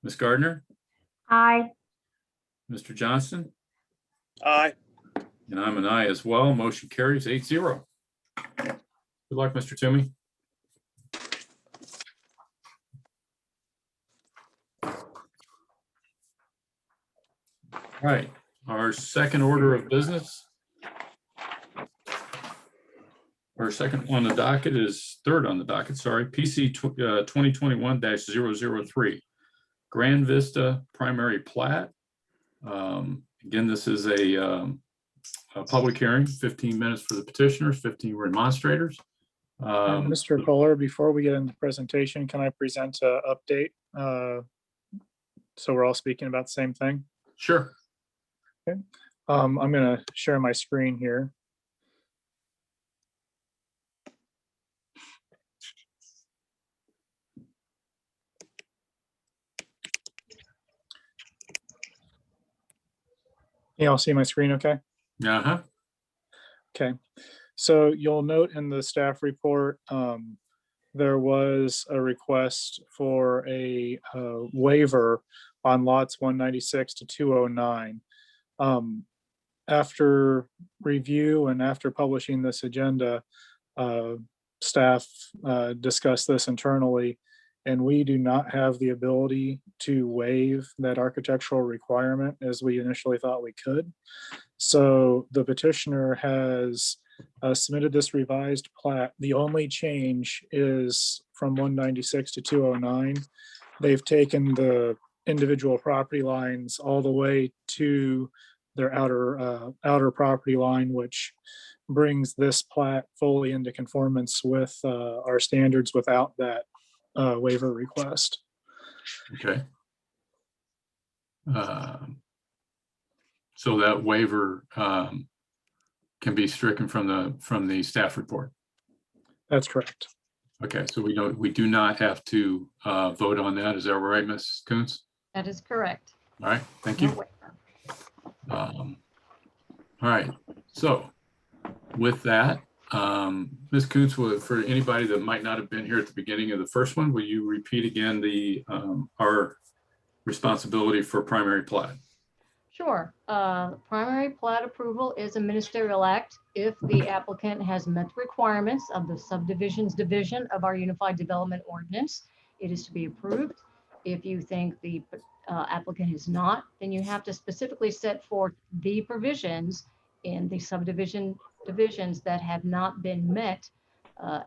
Ms. Gardner? Aye. Mr. Johnson? Aye. And I'm an aye as well. Motion carries 8-0. Good luck, Mr. Toomey. All right, our second order of business. Our second on the docket is third on the docket, sorry, PC 2021-003, Grand Vista Primary Plat. Again, this is a public hearing, 15 minutes for the petitioners, 15 remonstrators. Mr. Kohler, before we get into the presentation, can I present an update? So we're all speaking about the same thing? Sure. Okay. I'm going to share my screen here. y'all see my screen okay? Uh-huh. Okay, so you'll note in the staff report, there was a request for a waiver on lots 196 to 209. After review and after publishing this agenda, staff discussed this internally, and we do not have the ability to waive that architectural requirement as we initially thought we could. So the petitioner has submitted this revised plat. The only change is from 196 to 209. They've taken the individual property lines all the way to their outer property line, which brings this plat fully into conformance with our standards without that waiver request. Okay. So that waiver can be stricken from the staff report. That's correct. Okay, so we do not have to vote on that. Is that right, Ms. Kuntz? That is correct. All right, thank No you. waiver. All right, so with that, Ms. Kuntz, for anybody that might not have been here at the beginning of the first one, will you repeat again our responsibility for primary plat? Sure. Primary plat approval is a ministerial act if the applicant has met the requirements of the subdivisions division of our Unified Development Ordinance. It is to be approved. If you think the applicant is not, then you have to specifically set forth the provisions in the subdivision divisions that have not been met.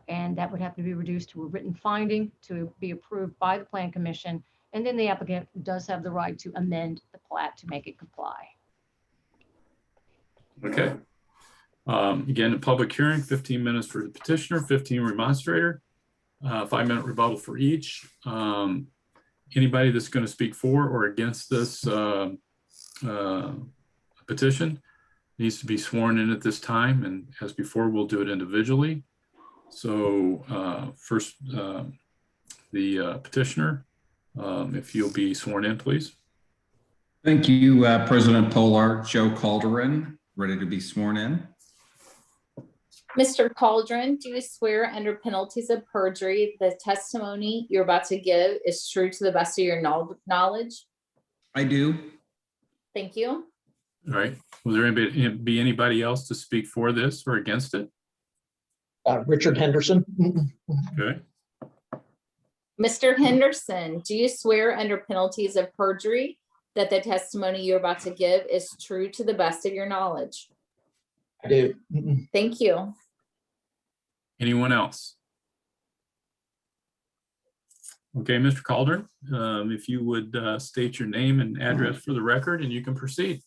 And that would have to be reduced to a written finding to be approved by the Plan Commission. And then the applicant does have the right to amend the plat to make it comply. Okay. Again, a public hearing, 15 minutes for the petitioner, 15 remonstrator, 5-minute rebuttal for each. Anybody that's going to speak for or against this petition needs to be sworn in at this time. And as before, we'll do it individually. So first, the petitioner, if you'll be sworn in, please. Thank you, President Polar. Joe Calderon, ready to be sworn in. Mr. Cauldron, do you swear under penalties of perjury the testimony you're about to give is true to the best of your knowledge? I do. Thank you. All right. Will there be anybody else to speak for this or against it? Richard Henderson. Okay. Mr. Henderson, do you swear under penalties of perjury that the testimony you're about to give is true to the best of your knowledge? I do. Thank you. Anyone else? Okay, Mr. Calderon, if you would state your name and address for the record, and you can proceed.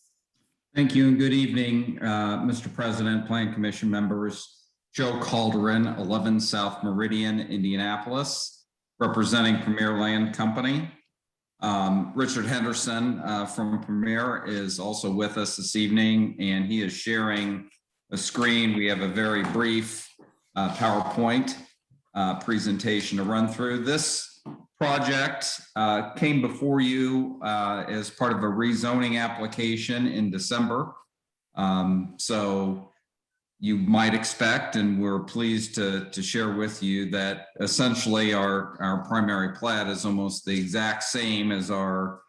Thank you and good evening, Mr. President, Plan Commission members. Joe Calderon, 11 South Meridian, Indianapolis, representing Premier Land Company. Richard Henderson from Premier is also with us this evening, and he is sharing a screen. We have a very brief PowerPoint presentation to run through. This project came before you as part of a rezoning application in December. So you might expect, and we're pleased to share with you that essentially our primary plat is almost the exact same as our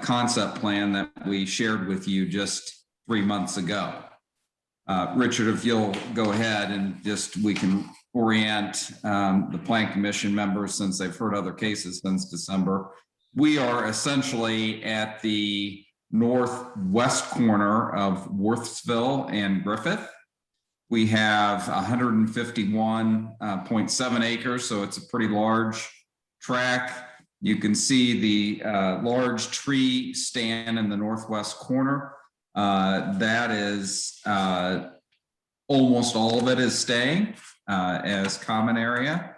concept plan that we shared with you just 3 months ago. Richard, if you'll go ahead and we can orient the Plan Commission members, since they've heard other cases since December. We are essentially at the northwest corner of Worthsville and Griffith. We have 151.7 acres, so it's a pretty large tract. You can see the large tree stand in the northwest corner. That is almost all of it is staying as common area.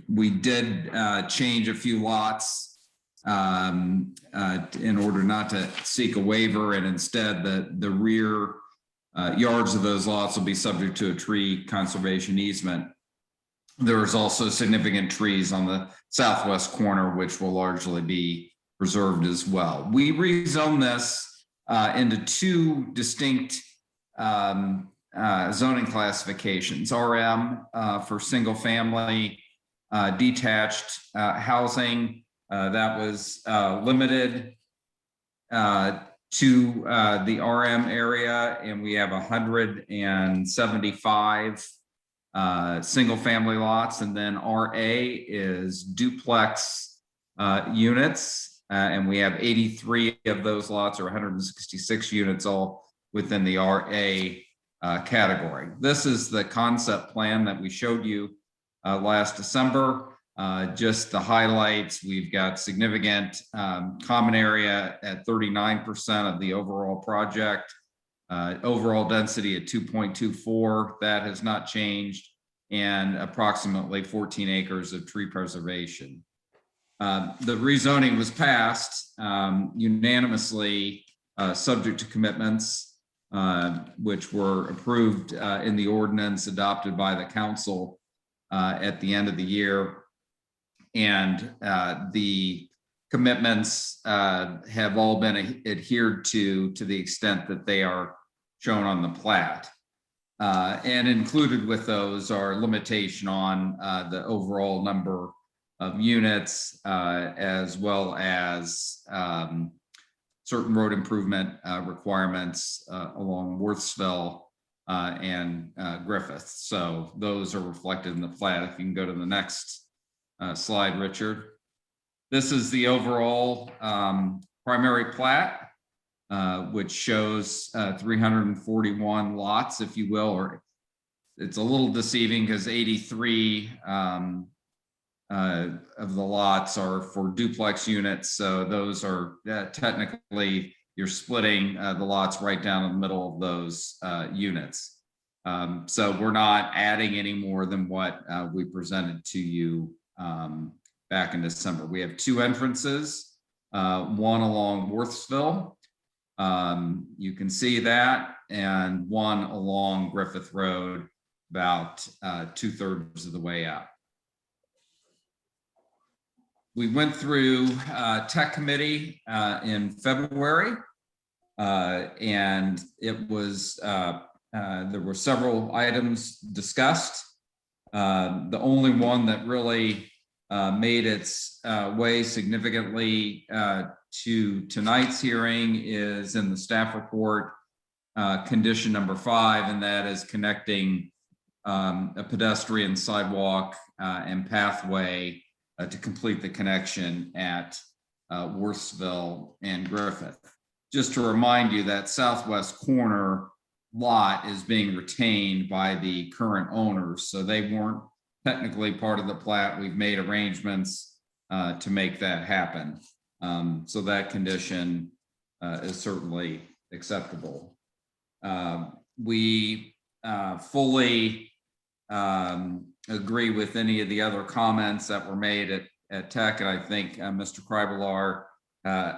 We did change a few lots in order not to seek a waiver, and instead the rear yards of those lots will be subject to a tree conservation easement. There's also significant trees on the southwest corner, which will largely be preserved as well. We rezoned this into two distinct zoning classifications: RM for single family detached housing that was limited to the RM area, and we have 175 single family lots, and then RA is duplex units, and we have 83 of those lots, or 166 units, all within the RA category. This is the concept plan that we showed you last December. Just the highlights: we've got significant common area at 39% of the overall project, overall density at 2.24, that has not changed, and approximately 14 acres of tree preservation. The rezoning was passed unanimously, subject to commitments, which were approved in the ordinance adopted by the council at the end of the year. And the commitments have all been adhered to the extent that they are shown on the plat. And included with those are limitation on the overall number of units, as well as certain road improvement requirements along Worthsville and Griffith. So those are reflected in the plat. If you can go to the next slide, Richard. This is the overall primary plat, which shows 341 lots, if you will, or it's a little deceiving because 83 of the lots are for duplex units. So those are technically, you're splitting the lots right down in the middle of those units. So we're not adding any more than what we presented to you back in December. We have two entrances, one along Worthsville, you can see that, and one along Griffith Road, about 2/3 of the way up. We went through tech committee in February, and it was there were several items discussed. The only one that really made its way significantly to tonight's hearing is in the staff report, condition number 5, and that is connecting a pedestrian sidewalk and pathway to complete the connection at Worthsville and Griffith. Just to remind you, that southwest corner lot is being retained by the current owners, so they weren't technically part of the plat. We've made arrangements to make that happen. So that condition is certainly acceptable. We fully agree with any of the other comments that were made at tech, and I think Mr. Krybelar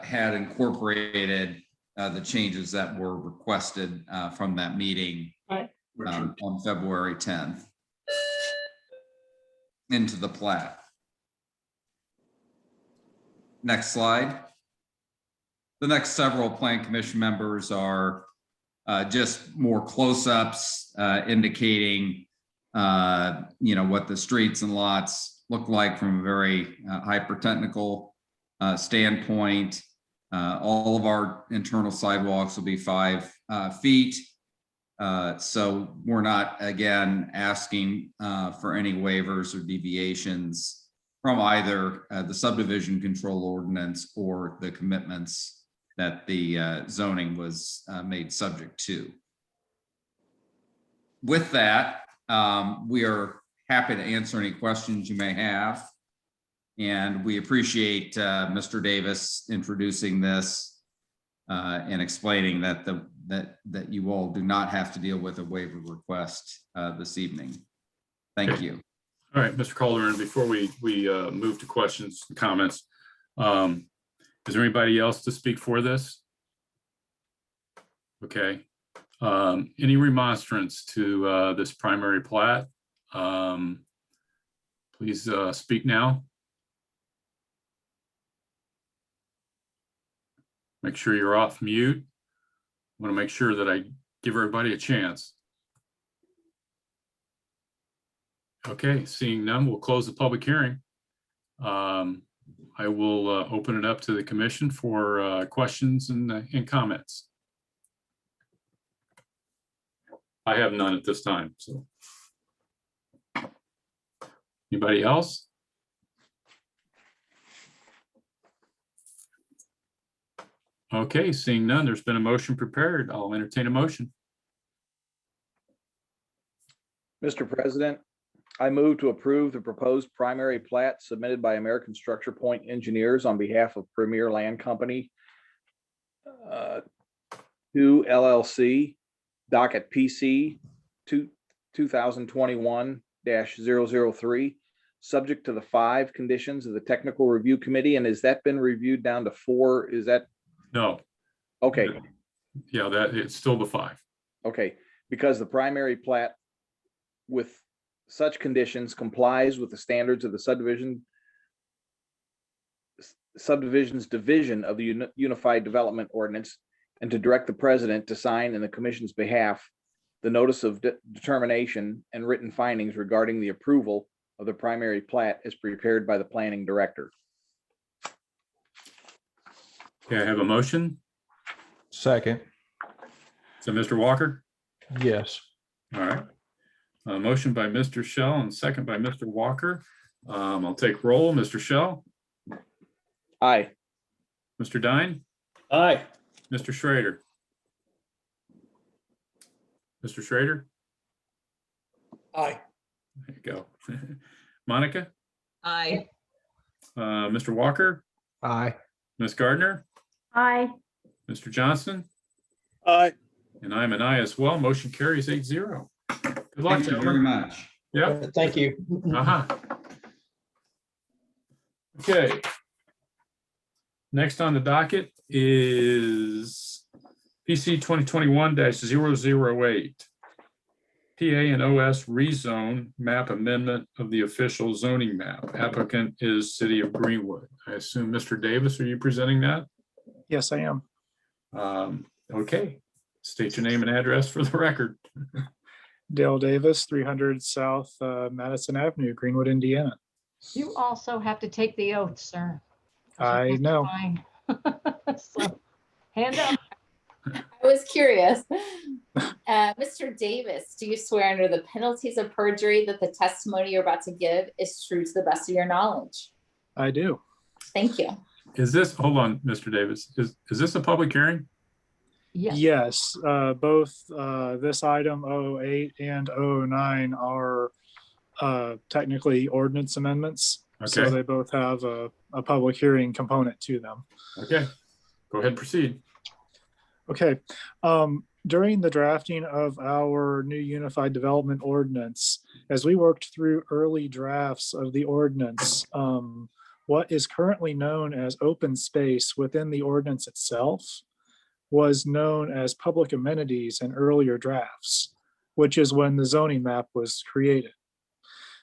had incorporated the changes that were requested from that meeting on February 10th into the plat. Next slide. The next several Plan Commission members are just more close-ups indicating what the streets and lots look like from a very hyper-technical standpoint. All of our internal sidewalks will be 5 feet. So we're not, again, asking for any waivers or deviations from either the subdivision control ordinance or the commitments that the zoning was made subject to. With that, we are happy to answer any questions you may have. And we appreciate Mr. Davis introducing this and explaining that that you all do not have to deal with a waiver request this evening. Thank you. All right, Mr. Calderon, before we move to questions and comments, is there anybody else to speak for this? Okay. Any remonstrance to this primary plat? Please speak now. Make sure you're off mute. Want to make sure that I give everybody a chance. Okay, seeing none, we'll close the public hearing. I will open it up to the commission for questions and comments. I have none at this time, so. Anybody else? Okay, seeing none, there's been a motion prepared. I'll entertain a motion. Mr. President, I move to approve the proposed primary plat submitted by American Structure Point Engineers on behalf of Premier Land Company 2 LLC, docket PC 2021-003, subject to the 5 conditions of the Technical Review Committee. And has that been reviewed down to 4? Is that? No. Okay. Yeah, that it's still the 5. Okay, because the primary plat with such conditions complies with the standards of the subdivisions division of the Unified Development Ordinance, and to direct the president to sign in the commission's behalf the notice of determination and written findings regarding the approval of the primary plat as prepared by the planning director. Okay, I have a motion. Second. So Mr. Walker? Yes. All right. A motion by Mr. Shell and second by Mr. Walker. I'll take roll. Mr. Shell? Aye. Mr. Dine? Aye. Mr. Schrader? Mr. Schrader? Aye. There you go. Monica? Aye. Mr. Walker? Aye. Ms. Gardner? Aye. Mr. Johnson? Aye. And I'm an aye as well. Motion carries 8-0. Good luck, Thank you very gentlemen. much. Yeah. Thank you. Uh-huh. Okay. Next on the docket is PC 2021-008. PA and OS rezone map amendment of the official zoning map. Applicant is City of Greenwood. I assume, Mr. Davis, are you presenting that? Yes, I am. Okay. State your name and address for the record. Dale Davis, 300 South Madison Avenue, Greenwood, Indiana. You also have to take the oath, sir. I know. So, hand up. I was curious. Mr. Davis, do you swear under the penalties of perjury that the testimony you're about to give is true to the best of your knowledge? I do. Thank you. Is this, hold on, Mr. Davis, is this a public hearing? Yes. Yes, both this item 008 and 009 are technically ordinance amendments. So Okay. they both have a public hearing component to them. Okay, go ahead and proceed. Okay. During the drafting of our new Unified Development Ordinance, as we worked through early drafts of the ordinance, what is currently known as open space within the ordinance itself was known as public amenities in earlier drafts, which is when the zoning map was created.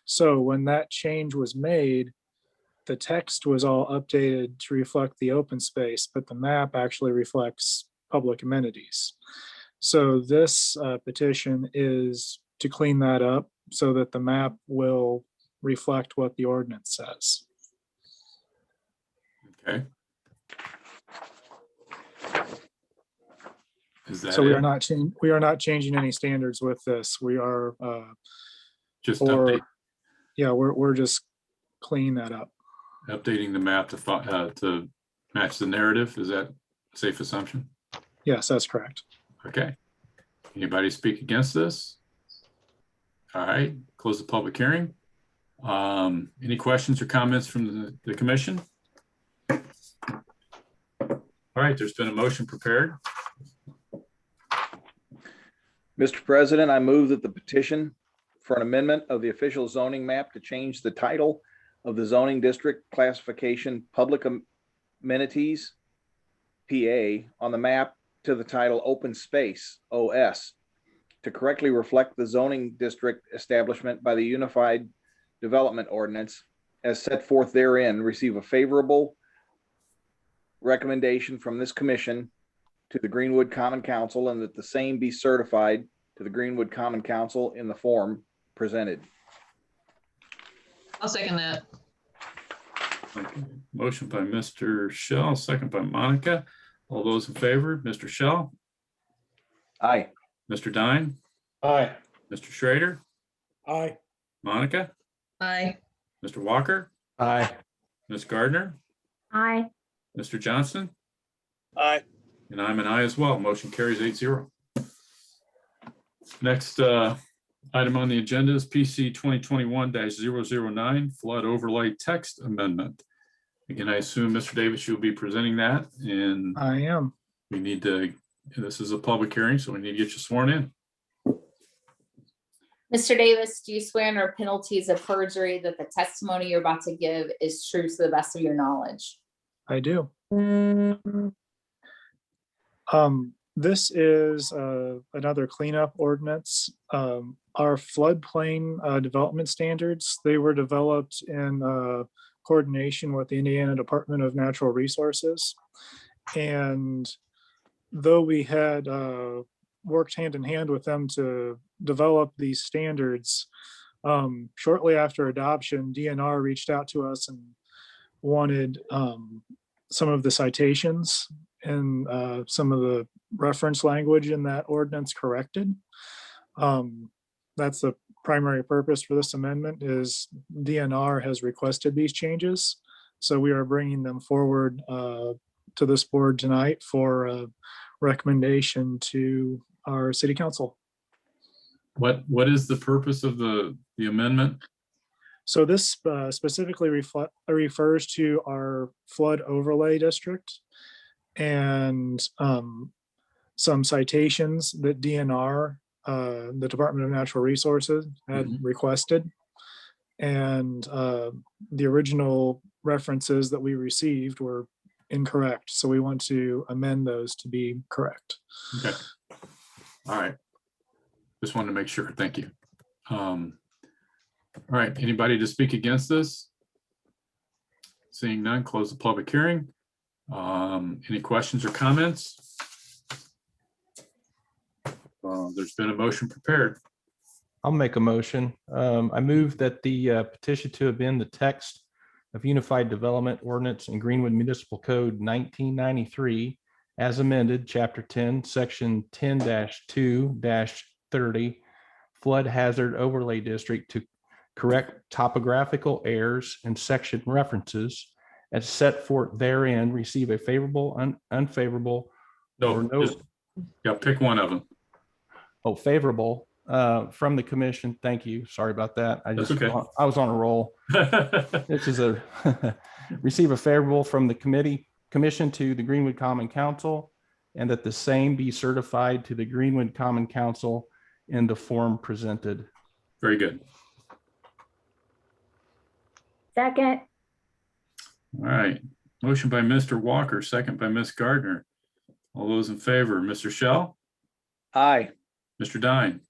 So when that change was made, the text was all updated to reflect the open space, but the map actually reflects public amenities. So this petition is to clean that up so that the map will reflect what the ordinance says. Okay. Is that So we it? are not changing any standards with this. We are Just update, yeah, we're just cleaning that up. updating the map to match the narrative. Is that a safe assumption? Yes, that's correct. Okay. Anybody speak against this? All right, close the public hearing. Any questions or comments from the commission? All right, there's been a motion prepared. Mr. President, I move that the petition for an amendment of the official zoning map to change the title of the zoning district classification Public Amenities PA on the map to the title Open Space OS to correctly reflect the zoning district establishment by the Unified Development Ordinance as set forth therein, receive a favorable recommendation from this commission to the Greenwood Common Council and that the same be certified to the Greenwood Common Council in the form presented. I'll second that. Okay. Motion by Mr. Shell, second by Monica. All those in favor, Mr. Shell, Aye. Mr. Dine, Aye. Mr. Schrader, Aye. Monica, Aye. Mr. Walker, Aye. Ms. Gardner, Aye. Mr. Johnston, Aye. and I'm an aye as well. Motion carries 8-0. Next item on the agenda is PC 2021-009 flood overlay text amendment. Again, I assume, Mr. Davis, you'll be presenting that, and I am. we need to, this is a public hearing, so we need to get you sworn in. Mr. Davis, do you swear under penalties of perjury that the testimony you're about to give is true to the best of your knowledge? I do. This is another cleanup ordinance. Our floodplain development standards, they were developed in coordination with the Indiana Department of Natural Resources. And though we had worked hand in hand with them to develop these standards, shortly after adoption, DNR reached out to us and wanted some of the citations and some of the reference language in that ordinance corrected. That's the primary purpose for this amendment, is DNR has requested these changes. So we are bringing them forward to this board tonight for a recommendation to our city council. What is the purpose of the amendment? So this specifically refers to our flood overlay district and some citations that DNR, the Department of Natural Resources, had requested. And the original references that we received were incorrect. So we want to amend those to be correct. Okay. All right. Just wanted to make sure. Thank you. All right. Anybody to speak against this? Seeing none, close the public hearing. Any questions or comments? There's been a motion prepared. I'll make a motion. I move that the petition to amend the text of Unified Development Ordinance in Greenwood Municipal Code 1993 as amended, Chapter 10, Section 10-2-30, Flood Hazard Overlay District, to correct topographical errors and section references as set forth therein, receive a favorable, unfavorable, or no. Yeah, pick one of them. Oh, favorable from the commission. Thank you. Sorry about that. I That's okay. I was on a roll. This is a receive a favorable from the commission to the Greenwood Common Council, and that the same be certified to the Greenwood Common Council in the form presented. Very good. Second. All right. Motion by Mr. Walker, second by Ms. Gardner. All those in favor, Mr. Shell, Aye. Mr. Dine,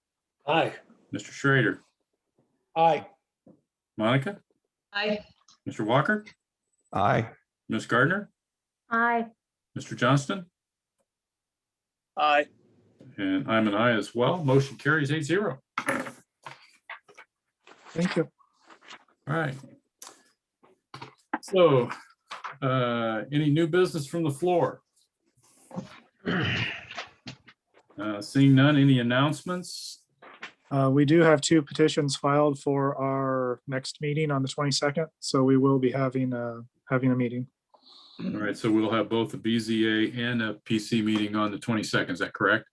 Aye. Mr. Schrader, Aye. Monica, Aye. Mr. Walker, Aye. Ms. Gardner, Aye. Mr. Johnston, Aye. and I'm an aye as well. Motion carries 8-0. Thank you. All right. So, any new business from the floor? Seeing none, any announcements? We do have 2 petitions filed for our next meeting on the 22nd. So we will be having a meeting. All right, so we'll have both a BZA and a PC meeting on the 22nd. Is that correct?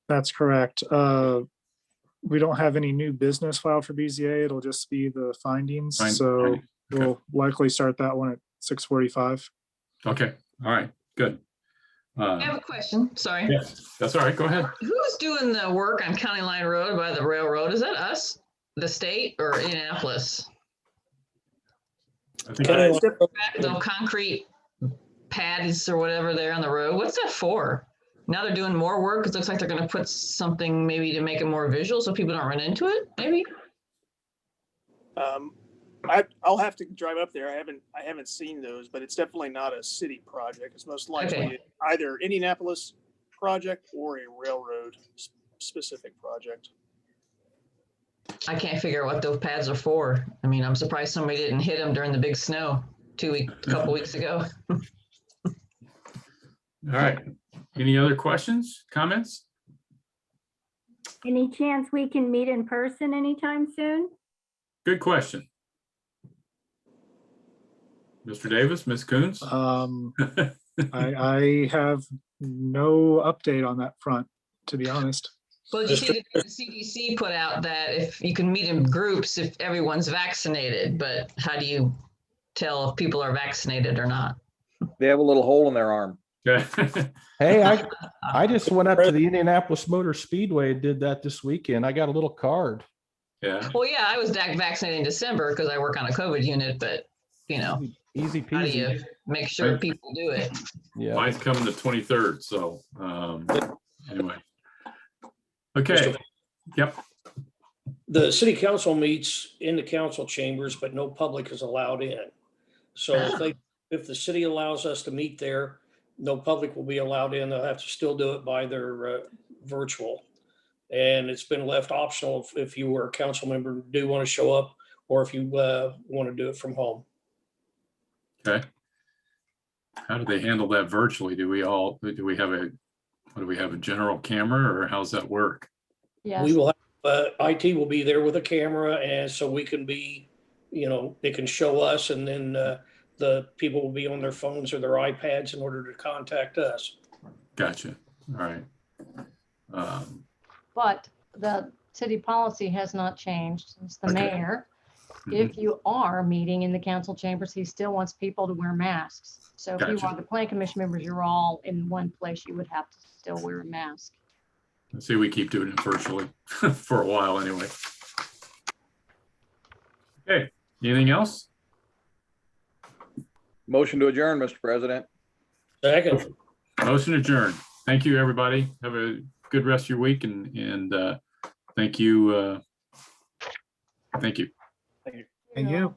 That's correct. We don't have any new business filed for BZA. It'll just be the findings. So Okay. we'll likely start that one at 6:45. Okay. All right. Good. I have a question. Sorry. Yes, that's all right. Go ahead. Who's doing the work on County Line Road by the railroad? Is that us, the state, or Indianapolis? I think The concrete pads or whatever there on the road. What's that for? Now they're doing more work. It looks like they're going to put something maybe to make it more visual so people don't run into it. Maybe. I'll have to drive up there. I haven't seen those, but it's definitely not a city project. It's most likely Okay. either Indianapolis project or a railroad specific project. I can't figure out what those pads are for. I mean, I'm surprised somebody didn't hit them during the big snow a couple weeks ago. All right. Any other questions, comments? Any chance we can meet in person anytime soon? Good question. Mr. Davis, Ms. Coons? I have no update on that front, to be honest. Well, did you see that the CDC put out that if you can meet in groups if everyone's vaccinated, but how do you tell if people are vaccinated or not? They have a little hole in their arm. Hey, I just went up to the Indianapolis Motor Speedway and did that this weekend. I got a little card. Yeah. Well, yeah, I was vaccinated in December because I work on a COVID unit, but you know, easy how do you peasy. make sure people do it? Yeah. Mine's coming the 23rd. So anyway. Okay. Yep. The city council meets in the council chambers, but no public is allowed in. So if the city allows us to meet there, no public will be allowed in. They'll have to still do it by their virtual. And it's been left optional if you were a council member, do want to show up, or if you want to do it from home. Okay. How do they handle that virtually? Do we have a general camera, or how's that work? Yes. We will have, IT will be there with a camera, and so we can be, you know, they can show us, and then the people will be on their phones or their iPads in order to contact us. Gotcha. All right. But the city policy has not changed. It's the mayor. If you are meeting in the council chambers, he still wants people to wear masks. So if you Gotcha. are the plan commission members, you're all in one place, you would have to still wear a mask. Let's see, we keep doing it virtually for a while anyway. Okay. Anything else? Motion to adjourn, Mr. President. Second. Motion adjourned. Thank you, everybody. Have a good rest of your week, and thank you. Thank you. Thank you.